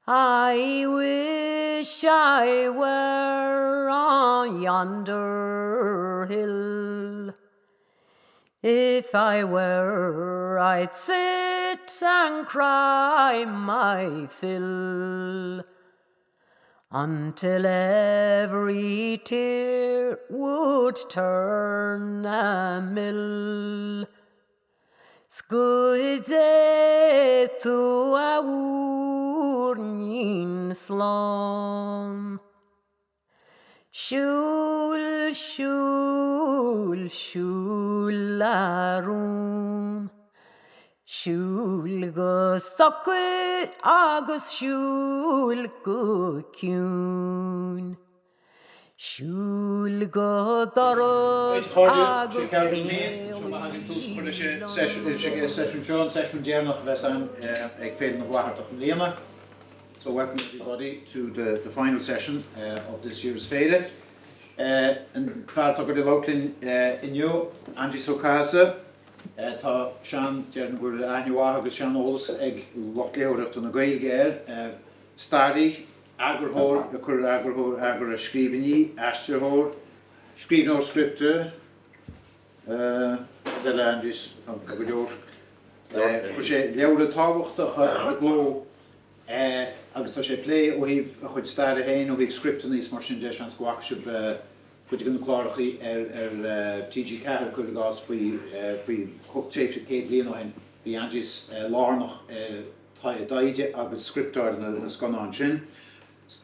I wish I were on yonder hill. If I were, I'd sit and cry my fill, until every tear would turn a mill. Scuide tu a wúrnin slán. Siúl, siúl, siúl arún. Siúl go socu agus siúl go ciún. Siúl go doras agus session Domhnach lesan ag Féile na Bhlairteach an Léana. So welcome everybody to the final session of this year's Féile. And Bhartach de Lochlin inniu Aindrias Ó Cathasaigh tá Sean Dearn gur ainiuá agus Sean Ólas ag lochléireacht na Gaeilge staraí agurthóir a chur agurthóir agur a scríbhní astearthóir scríbhneoir scripte de Aindrias go leor chu sé leabhar tábhachtach a gló agus tá sé Chlé ó híh a chuid stair a héin ó híh scripte níos mar sin de sean scoach sib chuid go na chláirichaí TG Cahir chuir gás faoi séimh sé céad bliain óin bhí Aindrias Lárnach daide agus scriptáir na scanán sin.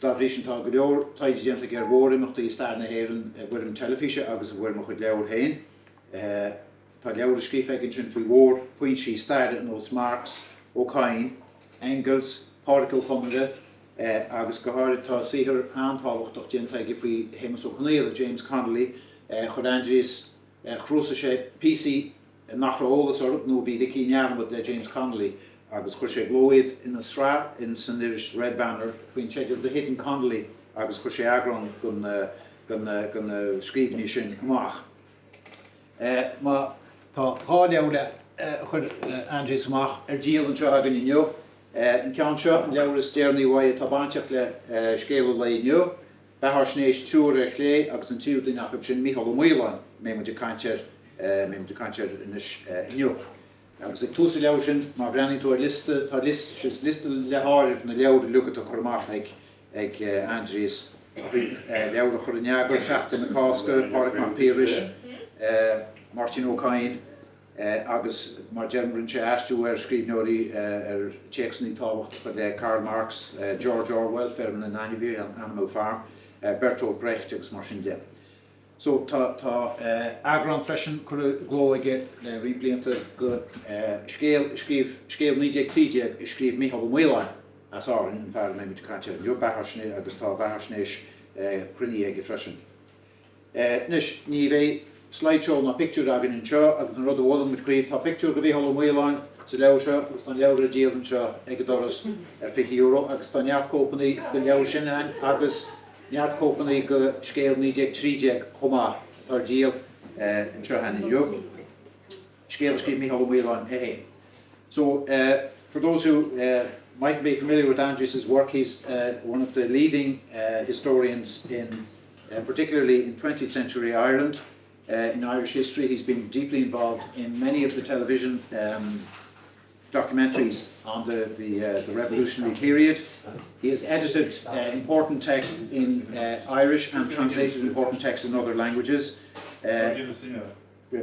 Tá bhrísin tá go leor taide déanta gur bhór imachtaí stair na hÉireann bhuiir an televíse agus a bhuiir mo chuid leabhar héin. Tá leabhar scríbhfeicinn sin faoi mhór faoin sí stair an os Marx, ócáid, Engels, particle chumide agus go háirithe tá saothar antábhachtach déanta ag faoi Héireann ó Cathasaigh James Connolly chur Aindrias chrósa sé PC nach raolalas orb nó bhí cí nearmad le James Connolly agus chuir sé glóid ina srá in san Irish Red Banner faoin teidir de Hidden Connolly agus chuir sé agran gon scríbhní sin amach. Má tá háleabhar chur Aindrias amach díal an seo agan inniu. In ceann seo leabhar is déarnaí mhaith tá bainteach le scéal le inniu. Bethar snééis Triúr a Chlé agus an tíú duine sin Mhicheál Ó Maoláin mé mu de caintear inis inniu. Agus ag túsa leabhar sin má bhreanín tú liste le háirimh na leabhar lugat a churmach ag Aindrias leabhar chur neagar seachtain na Cásca, Pádraig Mac Piarais, Martin O'Kane agus mar dearmrann sé aistú scríbhneoirí teachsaní tábhacht le Karl Marx, George Orwell fear na Nanny Animal Farm, Bertolt Brecht agus mar sin de. So tá agran freisin chur gló aige le riblianta go scéal 1930 is scríb Mhicheál Ó Maoláin as Aran in fear mé mit caite jo bethar sné agus tá bethar snéis cruinní aige freisin. Nis ní bheith slideshow na picture agan in seo agus an rud bhlam mit críomh tá picture go Mhicheál Ó Maoláin sa leabhar seo agus tá leabhar a díal an seo ag doras €50 agus tá neartcópaní go leabhar sin agus neartcópaní go scéal 1930 chumá tar díal an seo hain inniu. Scéal scríb Mhicheál Ó Maoláin So for those who might be familiar with Aindrias's work, he's one of the leading historians in particularly in 20th century Ireland. In Irish history, he's been deeply involved in many of the television documentaries on the revolutionary period. He has edited important texts in Irish and translated important texts in other languages,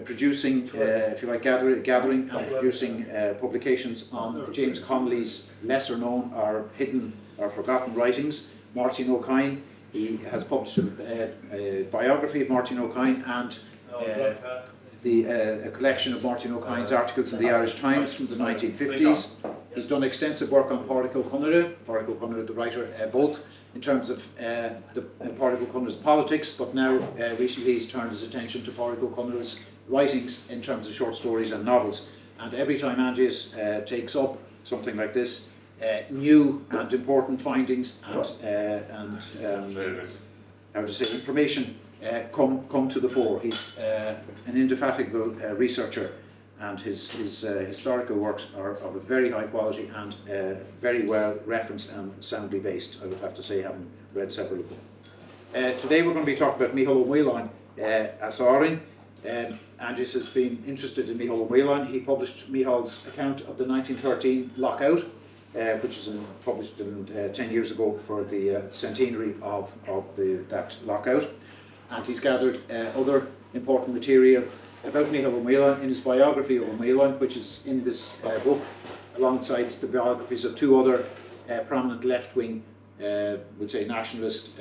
producing, if you like, gathering and producing publications on James Connolly's lesser known or hidden or forgotten writings. Martin O'Kane, he has published a biography of Martin O'Kane and a collection of Martin O'Kane's articles in the Irish Times from the 1950s. He's done extensive work on Pádraig Conradh, the writer, both in terms of Pádraig Conradh's politics, but now recently he's turned his attention to Pádraig Conradh's writings in terms of short stories and novels. And every time Aindrias takes up something like this, new and important findings and how to say, information come to the fore. He's an indefatigable researcher, and his historical works are of a very high quality and very well referenced and soundly based, I would have to say, having read several of them. Today we're going to be talking about Mhicheál Ó Maoláin as Árainn. Aindrias has been interested in Mhicheál Ó Maoláin. He published Micheál's account of the 1913 lockout, which is published 10 years ago for the centenary of that lockout. And he's gathered other important material about Mhicheál Ó Maoláin in his biography of Ó Maoláin, which is in this book, alongside the biographies of two other prominent left-wing, would say nationalist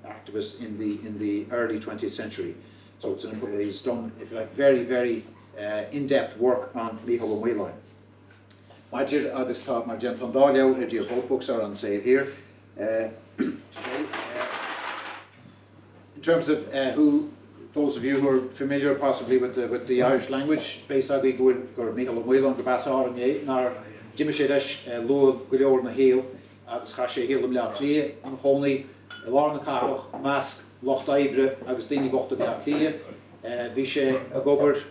activists in the early 20th century. So he's done, if you like, very, very in-depth work on Mhicheál Ó Maoláin. Maidir agus tá mar gen van Dáliao, both books are on sale here today. In terms of those of you who are familiar possibly with the Irish language, basically go Mhicheál Ó Maoláin go bas Árainn nar dimishéis lo go leor na héal agus cha sé héal am le Chlé an chónaí lá na carach measc locht ibre agus daoine bochta bheith Chlé bhí sé a gobar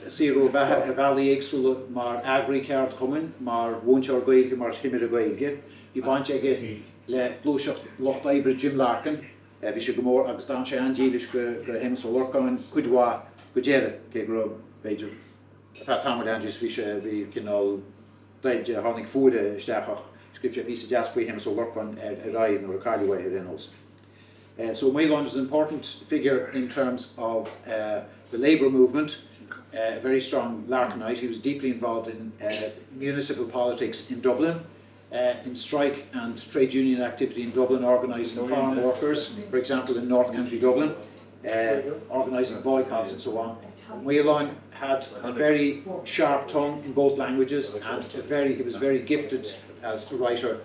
Cill Ro bhealaí éagsúla mar agraí Ceardchumannaí mar bhainteoir gaeilge mar himire gaeilge bhí baint aige le glúiseacht locht ibre Jim Larkinite bhí sé go mór agus dá sé andílis go HÉireann ó Lorcain cuidhá go déire cé go beidir tamar Aindrias bhí cinál daid tháinig fuaide isteachach scrib sé bhí deas faoi HÉireann ó Lorcain Aran or Callaway Reynolds. So Maoláin is an important figure in terms of the labour movement, a very strong Larkinite. He was deeply involved in municipal politics in Dublin, in strike and trade union activity in Dublin, organising farm workers, for example in North County Dublin, organising boycotts and so on. Maoláin had a very sharp tongue in both languages, and he was very gifted as a writer.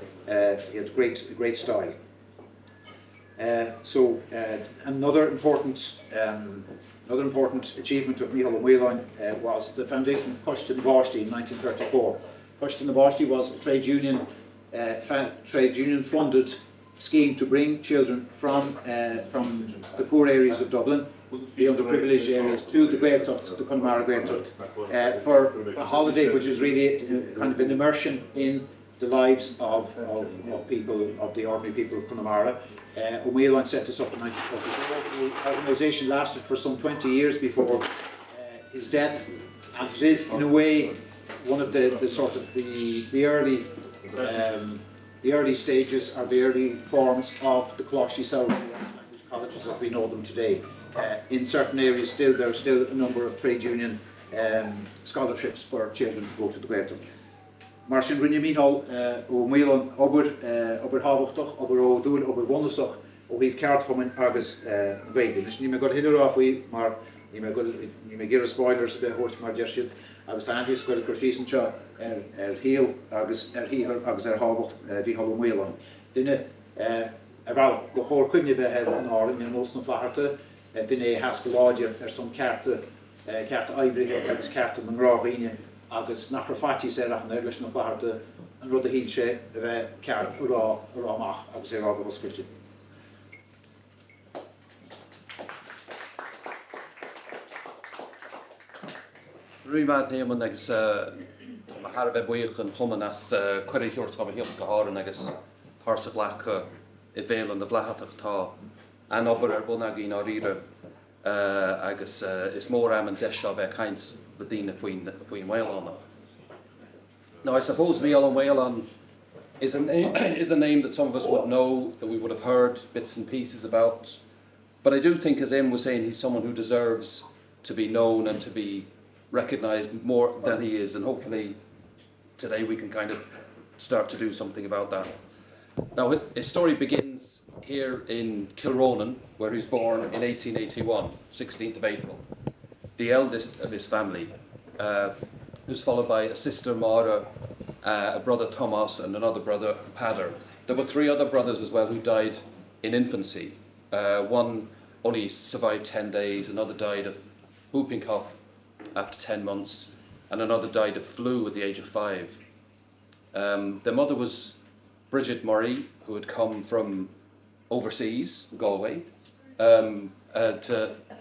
He had great style. Another important achievement of Mhicheál Ó Maoláin was the foundation of Coiste na Báistí in 1934. Coiste na Báistí was a trade union funded scheme to bring children from the poor areas of Dublin, the underprivileged areas, to the Gaeltacht, the Connemara Gaeltacht, for a holiday which is really kind of an immersion in the lives of people, of the ordinary people of Connemara. Ó Maoláin set this up in 1944. The organisation lasted for some 20 years before his death, and it is in a way one of the early stages, or the early forms of the Chlé South language colleges as we know them today. In certain areas there are still a number of trade union scholarships for children to go to the Gaeltacht. Mar sin rinne Mhicheál Ó Maoláin obair hábhachtach, obair ó dúil, obair bhunasach ó bhíh Ceardchumannaí agus gaeilge. Leis ní me go hiilear áfaí mar ní me gir a spoilers bheith thuairt mar deir siad agus tá Aindrias go chuirsí anseo híal agus híhar agus hábhacht Mhicheál Ó Maoláin. Duine bhil go chóir cuimne bheith an Árainn in os na flaharta, duine heasca láidir son cearta oibrithe agus cearta an rághine agus nach rafatí sé ach an leis na flaharta an rud a híl sé a bheith ceart rámach agus rábh oscailte. Rúmad néman agus har bheith buíoch an chuman as cuiríocht go hiom go Árainn agus thorsa lecha I bhéal an na bhlathach tá an obair buna í ná ríre agus is mór am an zeisio bheith cains le dtíine faoin Maoláin. Now I suppose Mhicheál Ó Maoláin is a name that some of us would know, that we would have heard bits and pieces about, but I do think, as Em was saying, he's someone who deserves to be known and to be recognised more than he is, and hopefully today we can kind of start to do something about that. Now his story begins here in Cill Rónáin, where he was born in 1881, 16th of April, the eldest of his family. He was followed by a sister Mara, a brother Thomas, and another brother Padder. There were three other brothers as well who died in infancy. One only survived 10 days, another died of whooping cough after 10 months, and another died of flu at the age of 5. Their mother was Bridget Murray, who had come from overseas, Galway, to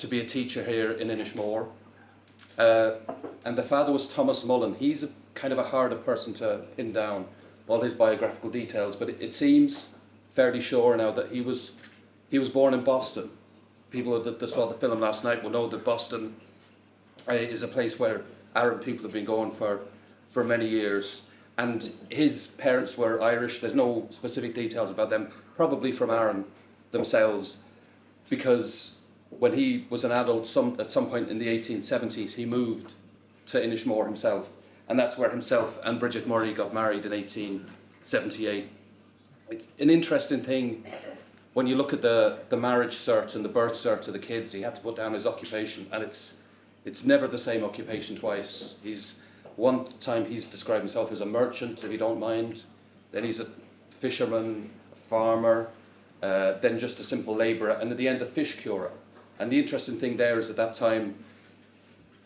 be a teacher here in Inishmore. And the father was Thomas Mullen. He's a kind of a harder person to pin down all his biographical details, but it seems fairly sure now that he was born in Boston. People that saw the film last night will know that Boston is a place where Arab people have been going for many years. And his parents were Irish. There's no specific details about them, probably from Aran themselves, because when he was an adult, at some point in the 1870s, he moved to Inishmore himself, and that's where himself and Bridget Murray got married in 1878. It's an interesting thing when you look at the marriage cert and the birth cert of the kids. He had to put down his occupation, and it's never the same occupation twice. One time he's described himself as a merchant, if you don't mind. Then he's a fisherman, a farmer, then just a simple labourer, and at the end a fish curer. And the interesting thing there is at that time,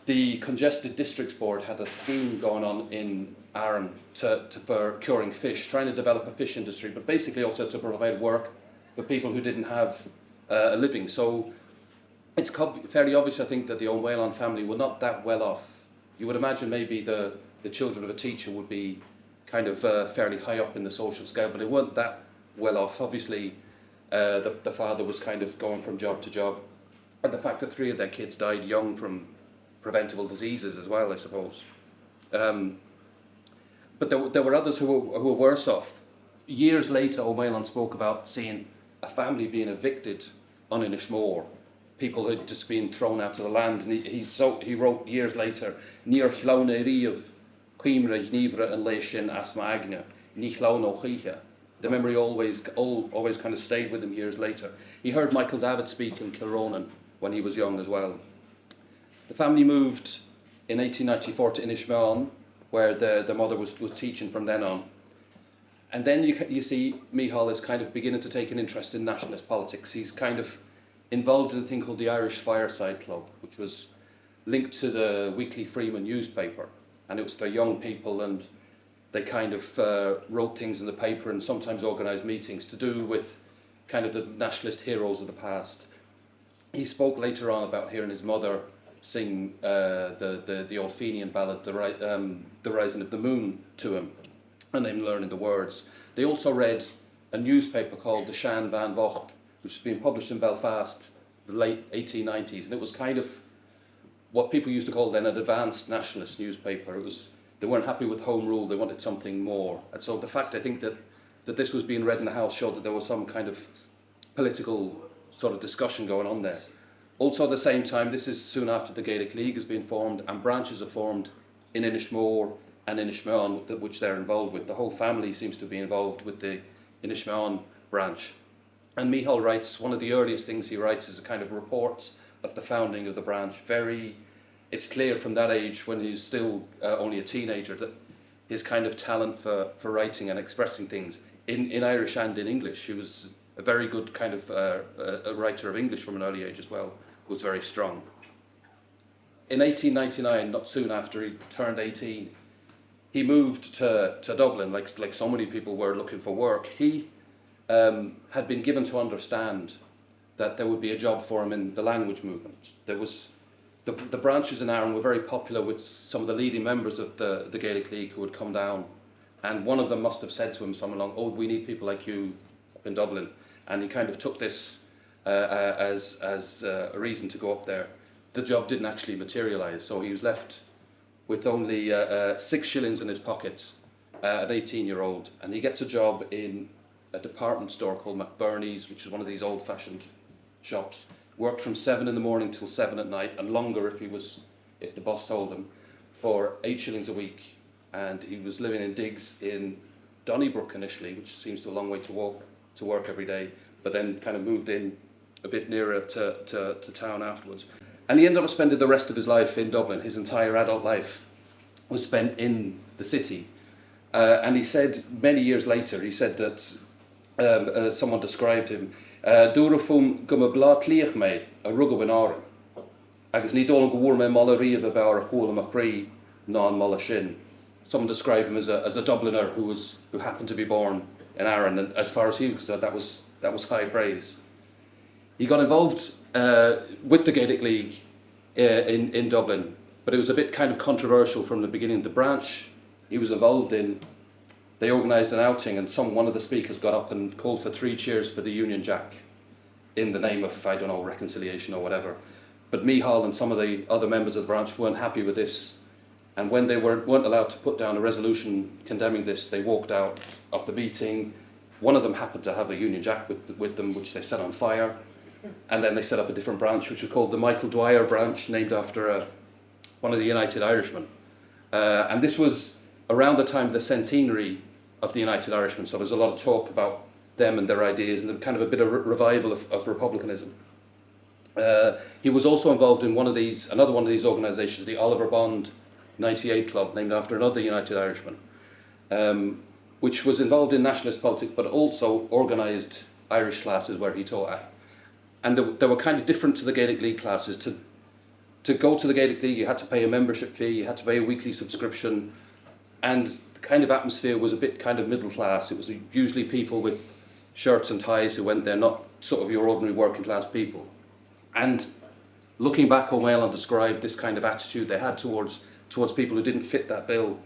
the Congested Districts Board had a scheme going on in Aran for curing fish, trying to develop a fish industry, but basically also to provide work for people who didn't have a living. So it's fairly obvious, I think, that the Ó Maoláin family were not that well off. You would imagine maybe the children of a teacher would be kind of fairly high up in the social scale, but they weren't that well off. Obviously, the father was kind of going from job to job, and the fact that 3 of their kids died young from preventable diseases as well, I suppose. But there were others who were worse off. Years later, Ó Maoláin spoke about seeing a family being evicted on Inishmore. People had just been thrown out of the land, and he wrote years later, Níor chlónaí of cuimre níbre and leishin asma agna, ní chlón ó chiche. The memory always kind of stayed with him years later. He heard Michael David speak in Cill Rónáin when he was young as well. The family moved in 1894 to Inishmeán, where the mother was teaching from then on. And then you see Mhicheál is kind of beginning to take an interest in nationalist politics. He's kind of involved in a thing called the Irish Fireside Club, which was linked to the Weekly Freeman newspaper. And it was for young people, and they kind of wrote things in the paper and sometimes organised meetings to do with kind of the nationalist heroes of the past. He spoke later on about hearing his mother sing the old Fenian ballad, The Rising of the Moon, to him, and then learning the words. They also read a newspaper called the Sean Van Vocht, which was being published in Belfast in the late 1890s, and it was kind of what people used to call then an advanced nationalist newspaper. They weren't happy with Home Rule, they wanted something more. And so the fact, I think, that this was being read in the House showed that there was some kind of political sort of discussion going on there. Also at the same time, this is soon after the Gaelic League has been formed, and branches are formed in Inishmore and Inishmeán, which they're involved with. The whole family seems to be involved with the Inishmeán branch. And Mhicheál writes, one of the earliest things he writes is a kind of report of the founding of the branch. It's clear from that age, when he's still only a teenager, that his kind of talent for writing and expressing things in Irish and in English. He was a very good kind of a writer of English from an early age as well, was very strong. In 1899, not soon after he turned 18, he moved to Dublin, like so many people were looking for work. He had been given to understand that there would be a job for him in the language movement. There was the branches in Aran were very popular with some of the leading members of the Gaelic League who had come down, and one of them must have said to him something along, "Oh, we need people like you up in Dublin," and he kind of took this as a reason to go up there. The job didn't actually materialise, so he was left with only 6 shillings in his pockets, an 18-year-old, and he gets a job in a department store called McBurney's, which is one of these old-fashioned shops. Worked from 7 in the morning till 7 at night, and longer if the boss told him, for 8 shillings a week. And he was living in digs in Donnybrook initially, which seems a long way to walk to work every day, but then kind of moved in a bit nearer to town afterwards. And he ended up spending the rest of his life in Dublin. His entire adult life was spent in the city. And he said, many years later, he said that someone described him, Dúra fum go a blá tliach me a rugab in Árainn. Agus ní dólan go bhfuair me mala riamh a bear a chula macrí ná an mala sin. Someone described him as a Dubliner who happened to be born in Aran, and as far as he was concerned, that was high praise. He got involved with the Gaelic League in Dublin but it was a bit kind of controversial from the beginning. The branch he was involved in, they organised an outing, and one of the speakers got up and called for 3 cheers for the Union Jack in the name of, I don't know, reconciliation or whatever. But Mícheál and some of the other members of the branch weren't happy with this, and when they weren't allowed to put down a resolution condemning this, they walked out of the meeting. One of them happened to have a Union Jack with them, which they set on fire, and then they set up a different branch, which was called the Michael Dwyer branch, named after one of the United Irishmen. And this was around the time of the centenary of the United Irishmen, so there's a lot of talk about them and their ideas, and kind of a bit of revival of republicanism. He was also involved in another one of these organisations, the Oliver Bond 98 Club, named after another United Irishman, which was involved in nationalist politics, but also organised Irish classes where he taught at. And they were kind of different to the Gaelic League classes. To go to the Gaelic League, you had to pay a membership fee, you had to pay a weekly subscription, and the kind of atmosphere was a bit kind of middle class. It was usually people with shirts and ties who went there, not sort of your ordinary working class people. And looking back, Ó Maoláin described this kind of attitude they had towards people who didn't fit that bill.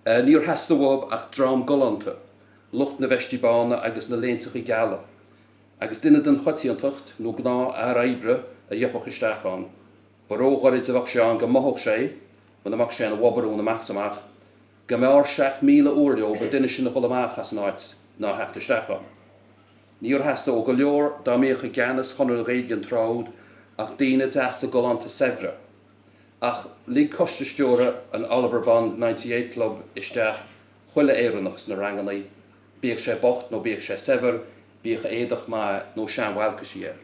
Níor heasta wab ach drám golanta, lucht na vestibána agus na léinteach I gala, agus duine den chotíontacht nó gná Árainn a dheapach isteach an, baró gharid a bhach seán go maithog sé, when amach sé na wabarú na machsamach, go meár 6,000 euro ba duine sin na cholamach as náit ná hecht isteach an. Níor heasta ó go leor dá méocha gceannas chunir réigean tráud ach daoine deasta golanta sevre. Ach Lig Costeúra an Oliver Bond 98 Club isteach chuile éireannachs na Rangannaí, bíoh sé bocht nó bíoh sé sever, bíoh éadach má nó sean bhhailca siar.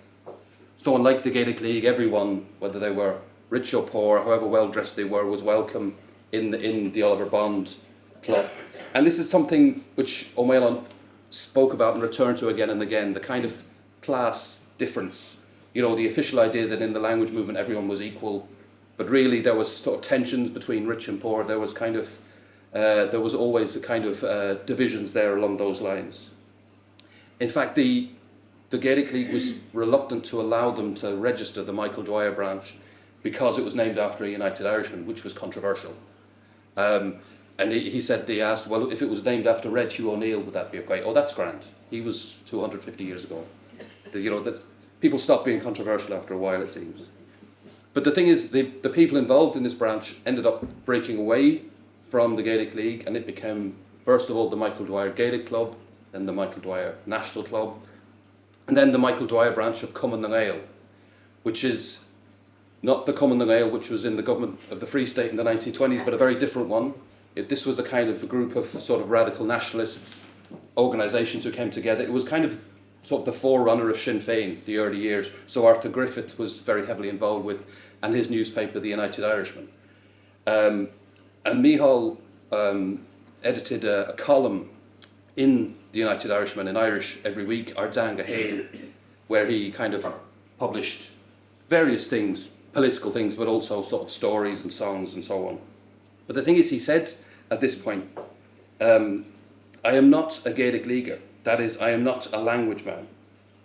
So unlike the Gaelic League, everyone, whether they were rich or poor, however well dressed they were, was welcome in the Oliver Bond Club. And this is something which Ó Maoláin spoke about and returned to again and again, the kind of class difference. You know, the official idea that in the language movement everyone was equal, but really there was sort of tensions between rich and poor. There was always a kind of divisions there along those lines. In fact, the Gaelic League was reluctant to allow them to register the Michael Dwyer branch because it was named after a United Irishman, which was controversial. And he said, they asked, well, if it was named after Red Hugh O'Neill, would that be okay? Oh, that's grand. He was 250 years ago. People stopped being controversial after a while, it seems. But the thing is, the people involved in this branch ended up breaking away from the Gaelic League, and it became, first of all, the Michael Dwyer Gaelic Club, then the Michael Dwyer National Club, and then the Michael Dwyer branch of Cumann na nGael, which is not the Cumann na nGael which was in the government of the Free State in the 1920s, but a very different one. This was a kind of a group of sort of radical nationalists, organisations who came together. It was kind of sort of the forerunner of Sinn Féin, the early years. So Arthur Griffith was very heavily involved with, and his newspaper, the United Irishman. And Mícheál edited a column in the United Irishman in Irish every week, Ardanga Hain, where he kind of published various things, political things, but also sort of stories and songs and so on. But the thing is, he said at this point, I am not a Gaelic Leaguer. That is, I am not a language man.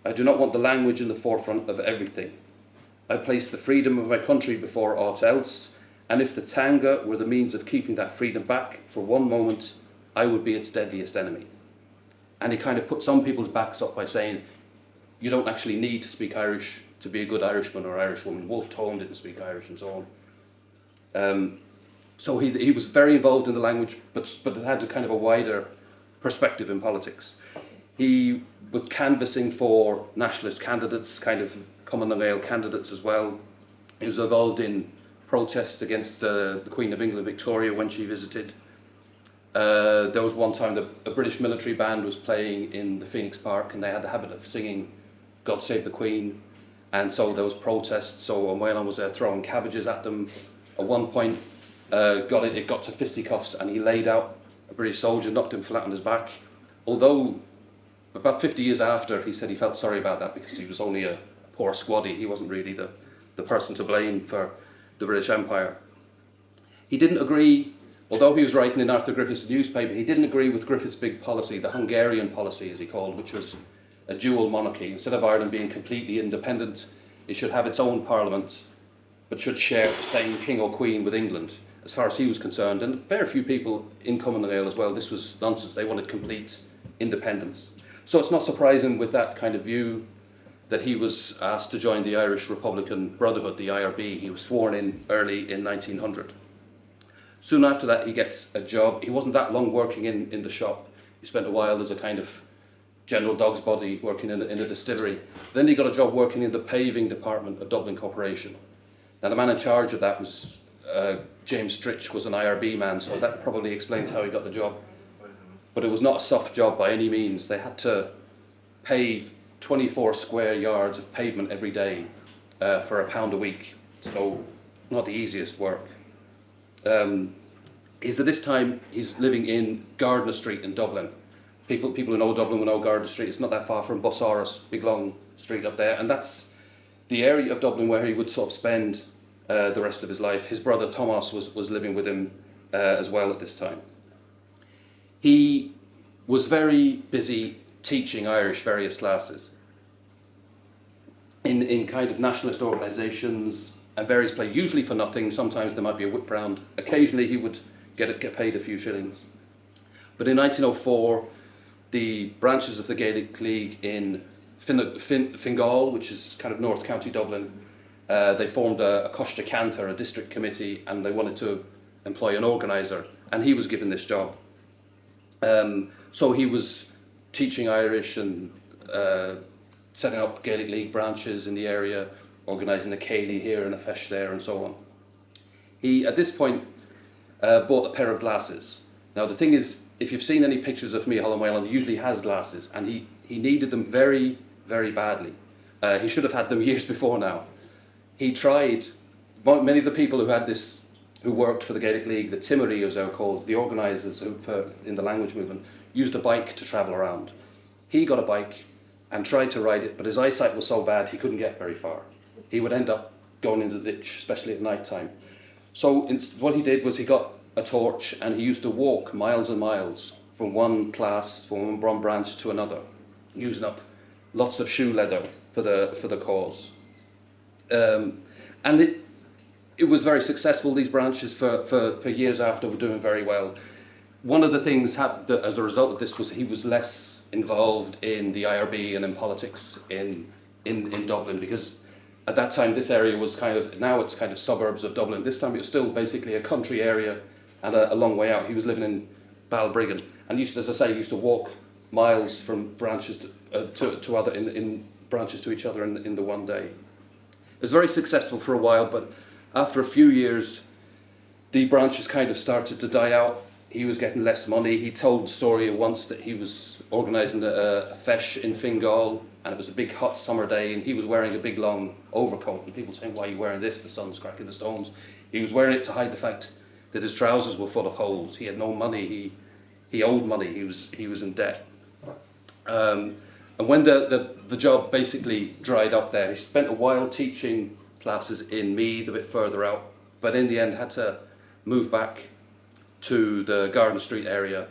I do not want the language in the forefront of everything. I place the freedom of my country before aught else, and if the Tanga were the means of keeping that freedom back for one moment, I would be its deadliest enemy. And he kind of put some people's backs up by saying, you don't actually need to speak Irish to be a good Irishman or Irishwoman. Wolfe Tone didn't speak Irish and so on. So he was very involved in the language, but it had a kind of a wider perspective in politics. He was canvassing for nationalist candidates, kind of Cumann na nGael candidates as well. He was involved in protests against the Queen of England, Victoria, when she visited. There was one time a British military band was playing in the Phoenix Park, and they had the habit of singing God Save the Queen, and so there was protests. So Ó Maoláin was throwing cabbages at them. At one point, it got to fisticuffs, and he laid out a British soldier, knocked him flat on his back. Although about 50 years after, he said he felt sorry about that because he was only a poor squaddy. He wasn't really the person to blame for the British Empire. He didn't agree, although he was writing in Arthur Griffith's newspaper, he didn't agree with Griffith's big policy, the Hungarian policy as he called, which was a dual monarchy. Instead of Ireland being completely independent, it should have its own parliament but should share the same king or queen with England, as far as he was concerned. And a fair few people in Cumann as well, this was nonsense. They wanted complete independence. So it's not surprising with that kind of view that he was asked to join the Irish Republican Brotherhood, the IRB. He was sworn in early in 1900. Soon after that, he gets a job. He wasn't that long working in the shop. He spent a while as a kind of general dog's body working in a distillery. Then he got a job working in the paving department of Dublin Corporation. Now the man in charge of that was James Stritch, was an IRB man, so that probably explains how he got the job. But it was not a soft job by any means. They had to pave 24 square yards of pavement every day for £1 a week, so not the easiest work. Is at this time he's living in Gardner Street in Dublin. People who know Dublin will know Gardner Street. It's not that far from Busaras, big long street up there, and that's the area of Dublin where he would sort of spend the rest of his life. His brother Thomas was living with him as well at this time. He was very busy teaching Irish various classes in kind of nationalist organisations and various places, usually for nothing. Sometimes there might be a whip round. Occasionally he would get paid a few shillings. But in 1904, the branches of the Gaelic League in Fingal, which is kind of North County Dublin, they formed a Coiste Cantor, a district committee, and they wanted to employ an organiser, and he was given this job. So he was teaching Irish and setting up Gaelic League branches in the area, organising a Chlé here and a Feis there and so on. He, at this point, bought a pair of glasses. Now the thing is, if you've seen any pictures of Mhicheál Ó Maoláin, he usually has glasses, and he needed them very, very badly. He should have had them years before now. He tried, many of the people who worked for the Gaelic League, the Timoree as they were called, the organisers in the language movement, used a bike to travel around. He got a bike and tried to ride it, but his eyesight was so bad he couldn't get very far. He would end up going into the ditch, especially at night time. So what he did was he got a torch and he used to walk miles and miles from one class, from one branch to another, using up lots of shoe leather for the cause. And it was very successful. These branches for years after were doing very well. One of the things happened as a result of this was he was less involved in the IRB and in politics in Dublin, because at that time this area was now it's kind of suburbs of Dublin. This time it was still basically a country area and a long way out. He was living in Balbriggan and used to walk miles from branches to other in branches to each other in the one day. It was very successful for a while, but after a few years the branches kind of started to die out. He was getting less money. He told the story once that he was organising a feis in Fingal, and it was a big hot summer day, and he was wearing a big long overcoat, and people saying, "Why are you wearing this? The sun's cracking the stones." He was wearing it to hide the fact that his trousers were full of holes. He had no money. He owed money. He was in debt. And when the job basically dried up there, he spent a while teaching classes in Meath, a bit further out, but in the end had to move back to the Gardner Street area.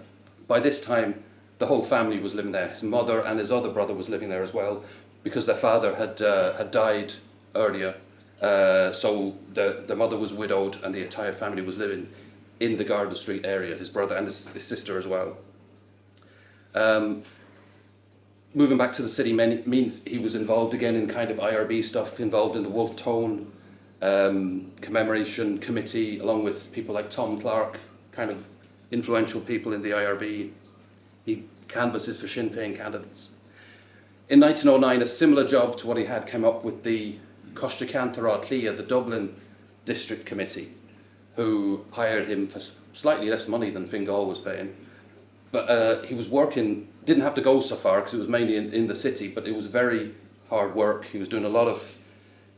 By this time, the whole family was living there. His mother and his other brother was living there as well, because their father had died earlier. So the mother was widowed, and the entire family was living in the Gardner Street area. His brother and his sister as well. Moving back to the city means he was involved again in kind of IRB stuff, involved in the Wolf Tone commemoration committee, along with people like Tom Clark, kind of influential people in the IRB. He canvasses for Sinn Féin candidates. In 1909, a similar job to what he had came up with the Coiste Cantor Chlé, the Dublin District Committee, who hired him for slightly less money than Fingal was paying. But he was working, didn't have to go so far because it was mainly in the city, but it was very hard work. He was doing a lot of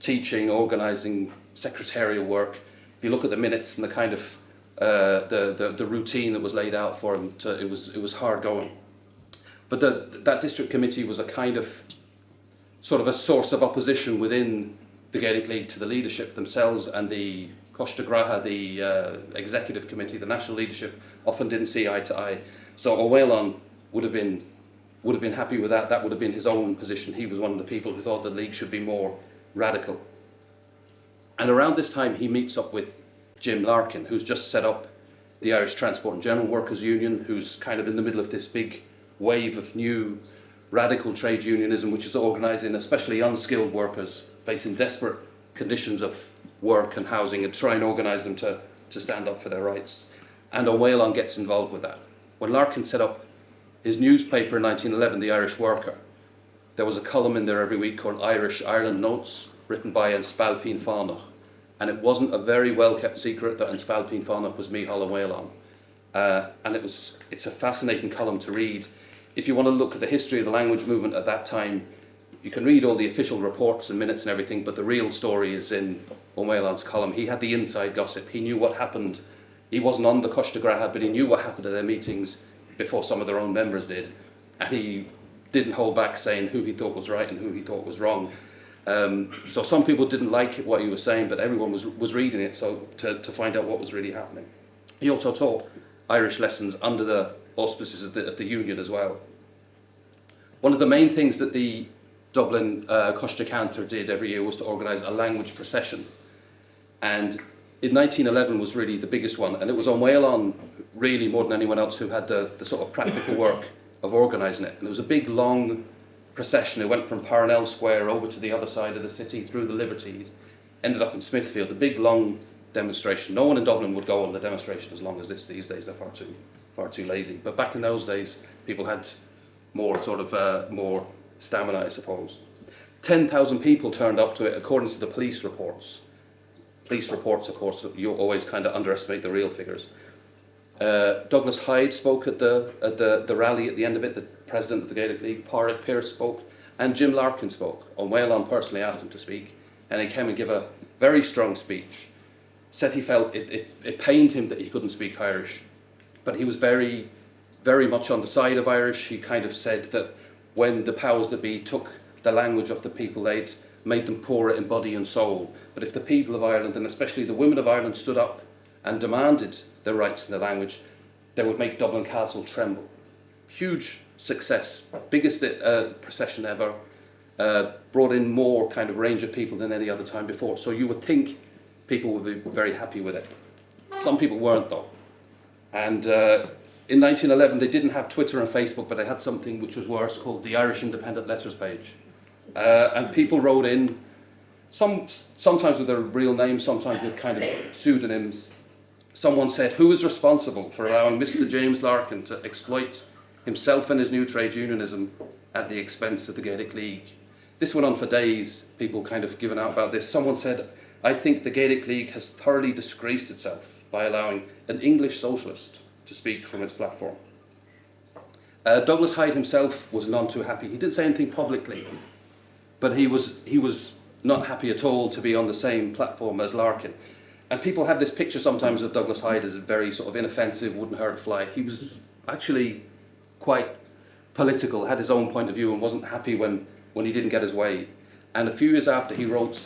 teaching, organising, secretarial work. If you look at the minutes and the kind of the routine that was laid out for him, it was hard going. But that district committee was a kind of sort of a source of opposition within the Gaelic League to the leadership themselves, and the Coiste Graha, the executive committee, the national leadership, often didn't see eye to eye. So Ó Maoláin would have been happy with that. That would have been his own position. He was one of the people who thought the league should be more radical. And around this time, he meets up with Jim Larkin, who's just set up the Irish Transport and General Workers Union, who's kind of in the middle of this big wave of new radical trade unionism, which is organising especially unskilled workers facing desperate conditions of work and housing, and try and organise them to stand up for their rights. And Ó Maoláin gets involved with that. When Larkin set up his newspaper in 1911, The Irish Worker, there was a column in there every week called Irish Ireland Notes, written by An Spalpín Fánach. And it wasn't a very well-kept secret that An Spalpín Fánach was Mhicheál Ó Maoláin. And it's a fascinating column to read. If you want to look at the history of the language movement at that time, you can read all the official reports and minutes and everything, but the real story is in Ó Maoláin's column. He had the inside gossip. He knew what happened. He wasn't on the Coiste Grapha, but he knew what happened at their meetings before some of their own members did. And he didn't hold back saying who he thought was right and who he thought was wrong. So some people didn't like what he was saying, but everyone was reading it to find out what was really happening. He also taught Irish lessons under the auspices of the union as well. One of the main things that the Dublin Coiste Cantor did every year was to organise a language procession. And in 1911 was really the biggest one, and it was Ó Maoláin really more than anyone else who had the sort of practical work of organising it. And it was a big long procession. It went from Parnell Square over to the other side of the city through the Liberties, ended up in Smithfield, a big long demonstration. No one in Dublin would go on the demonstration as long as this these days. They're far too lazy. But back in those days, people had more more stamina, I suppose. 10,000 people turned up to it, according to the police reports. Police reports, of course, you always kind of underestimate the real figures. Douglas Hyde spoke at the rally at the end of it, the president of the Gaelic League. Pádraig Pearse spoke, and Jim Larkin spoke. Ó Maoláin personally asked him to speak, and he came and gave a very strong speech. Said he felt it pained him that he couldn't speak Irish, but he was very, very much on the side of Irish. He kind of said that when the powers that be took the language of the people, they'd made them poorer in body and soul. But if the people of Ireland, and especially the women of Ireland, stood up and demanded their rights in the language, they would make Dublin Castle tremble. Huge success, biggest procession ever, brought in more kind of range of people than any other time before. So you would think people would be very happy with it. Some people weren't, though. And in 1911, they didn't have Twitter and Facebook, but they had something which was worse, called the Irish Independent Letters page. And people wrote in, sometimes with their real names, sometimes with kind of pseudonyms. Someone said, who is responsible for allowing Mr. James Larkin to exploit himself and his new trade unionism at the expense of the Gaelic League? This went on for days, people kind of giving out about this. Someone said, I think the Gaelic League has thoroughly disgraced itself by allowing an English socialist to speak from its platform. Douglas Hyde himself was none too happy. He didn't say anything publicly, but he was not happy at all to be on the same platform as Larkin. And people have this picture sometimes of Douglas Hyde as a very sort of inoffensive, wouldn't hurt a fly. He was actually quite political, had his own point of view, and wasn't happy when he didn't get his way. And a few years after, he wrote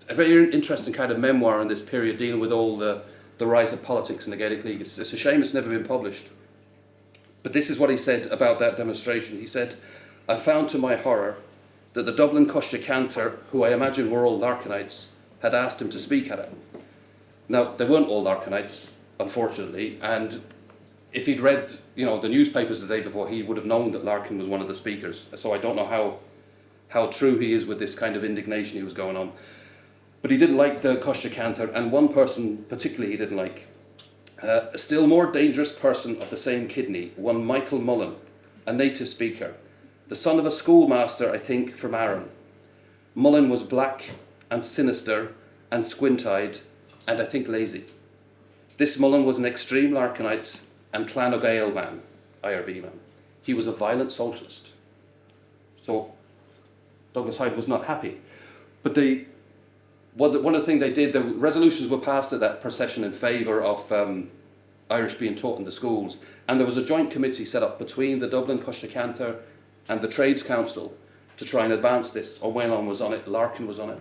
a very interesting kind of memoir in this period, dealing with all the rise of politics in the Gaelic League. It's a shame it's never been published. But this is what he said about that demonstration. He said, I found to my horror that the Dublin Coiste Cantor, who I imagine were all Larkinites, had asked him to speak at it. Now, they weren't all Larkinites, unfortunately, and if he'd read, the newspapers the day before, he would have known that Larkin was one of the speakers. So I don't know how true he is with this kind of indignation he was going on. But he didn't like the Coiste Cantor, and one person particularly he didn't like. A still more dangerous person of the same kidney, one Michael Mullen, a native speaker, the son of a schoolmaster, I think, from Aran. Mullen was black and sinister and squint-eyed, and I think lazy. This Mullen was an extreme Larkinite and Clan O'Gale man, IRB man. He was a violent socialist. So Douglas Hyde was not happy. But one of the things they did, the resolutions were passed at that procession in favour of Irish being taught in the schools, and there was a joint committee set up between the Dublin Coiste Cantor and the Trades Council to try and advance this. Ó Maoláin was on it, Larkin was on it.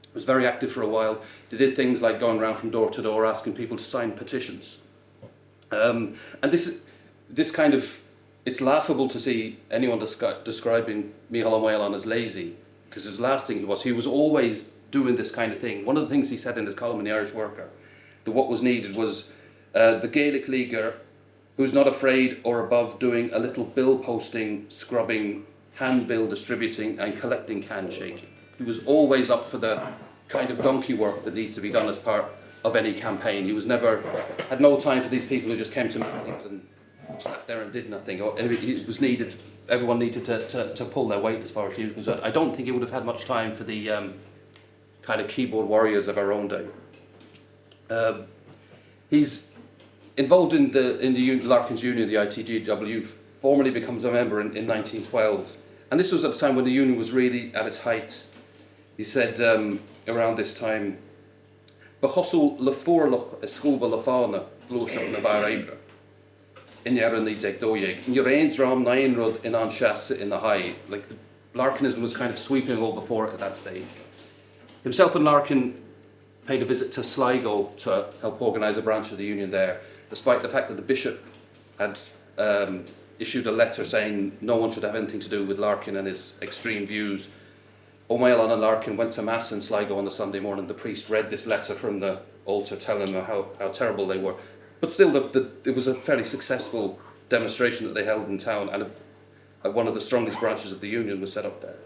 It was very active for a while. They did things like going around from door to door asking people to sign petitions. And this kind of, it's laughable to see anyone describing Mhicheál Ó Maoláin as lazy, because his last thing he was always doing this kind of thing. One of the things he said in his column in the Irish Worker, that what was needed was the Gaelic leaguer who's not afraid or above doing a little bill posting, scrubbing, handbill distributing and collecting handshaking. He was always up for the kind of donkey work that needs to be done as part of any campaign. He was never, had no time for these people who just came to meetings and sat there and did nothing. Or it was needed, everyone needed to pull their weight as far as he was concerned. I don't think he would have had much time for the kind of keyboard warriors of our own day. He's involved in the Larkin's Union, the ITGW, formally becomes a member in 1912. And this was at a time when the union was really at its height. He said around this time, Bachosol le forloch a scuba le fauna, glúiseach na Bhair in Aran Islands, and your ain't ram nine rod in Anshas in the high. Like the Larkinism was kind of sweeping all before it at that stage. Himself and Larkin paid a visit to Sligo to help organise a branch of the union there, despite the fact that the bishop had issued a letter saying no one should have anything to do with Larkin and his extreme views. Ó Maoláin and Larkin went to Mass in Sligo on the Sunday morning. The priest read this letter from the altar telling them how terrible they were. But still, it was a fairly successful demonstration that they held in town, and one of the strongest branches of the union was set up there.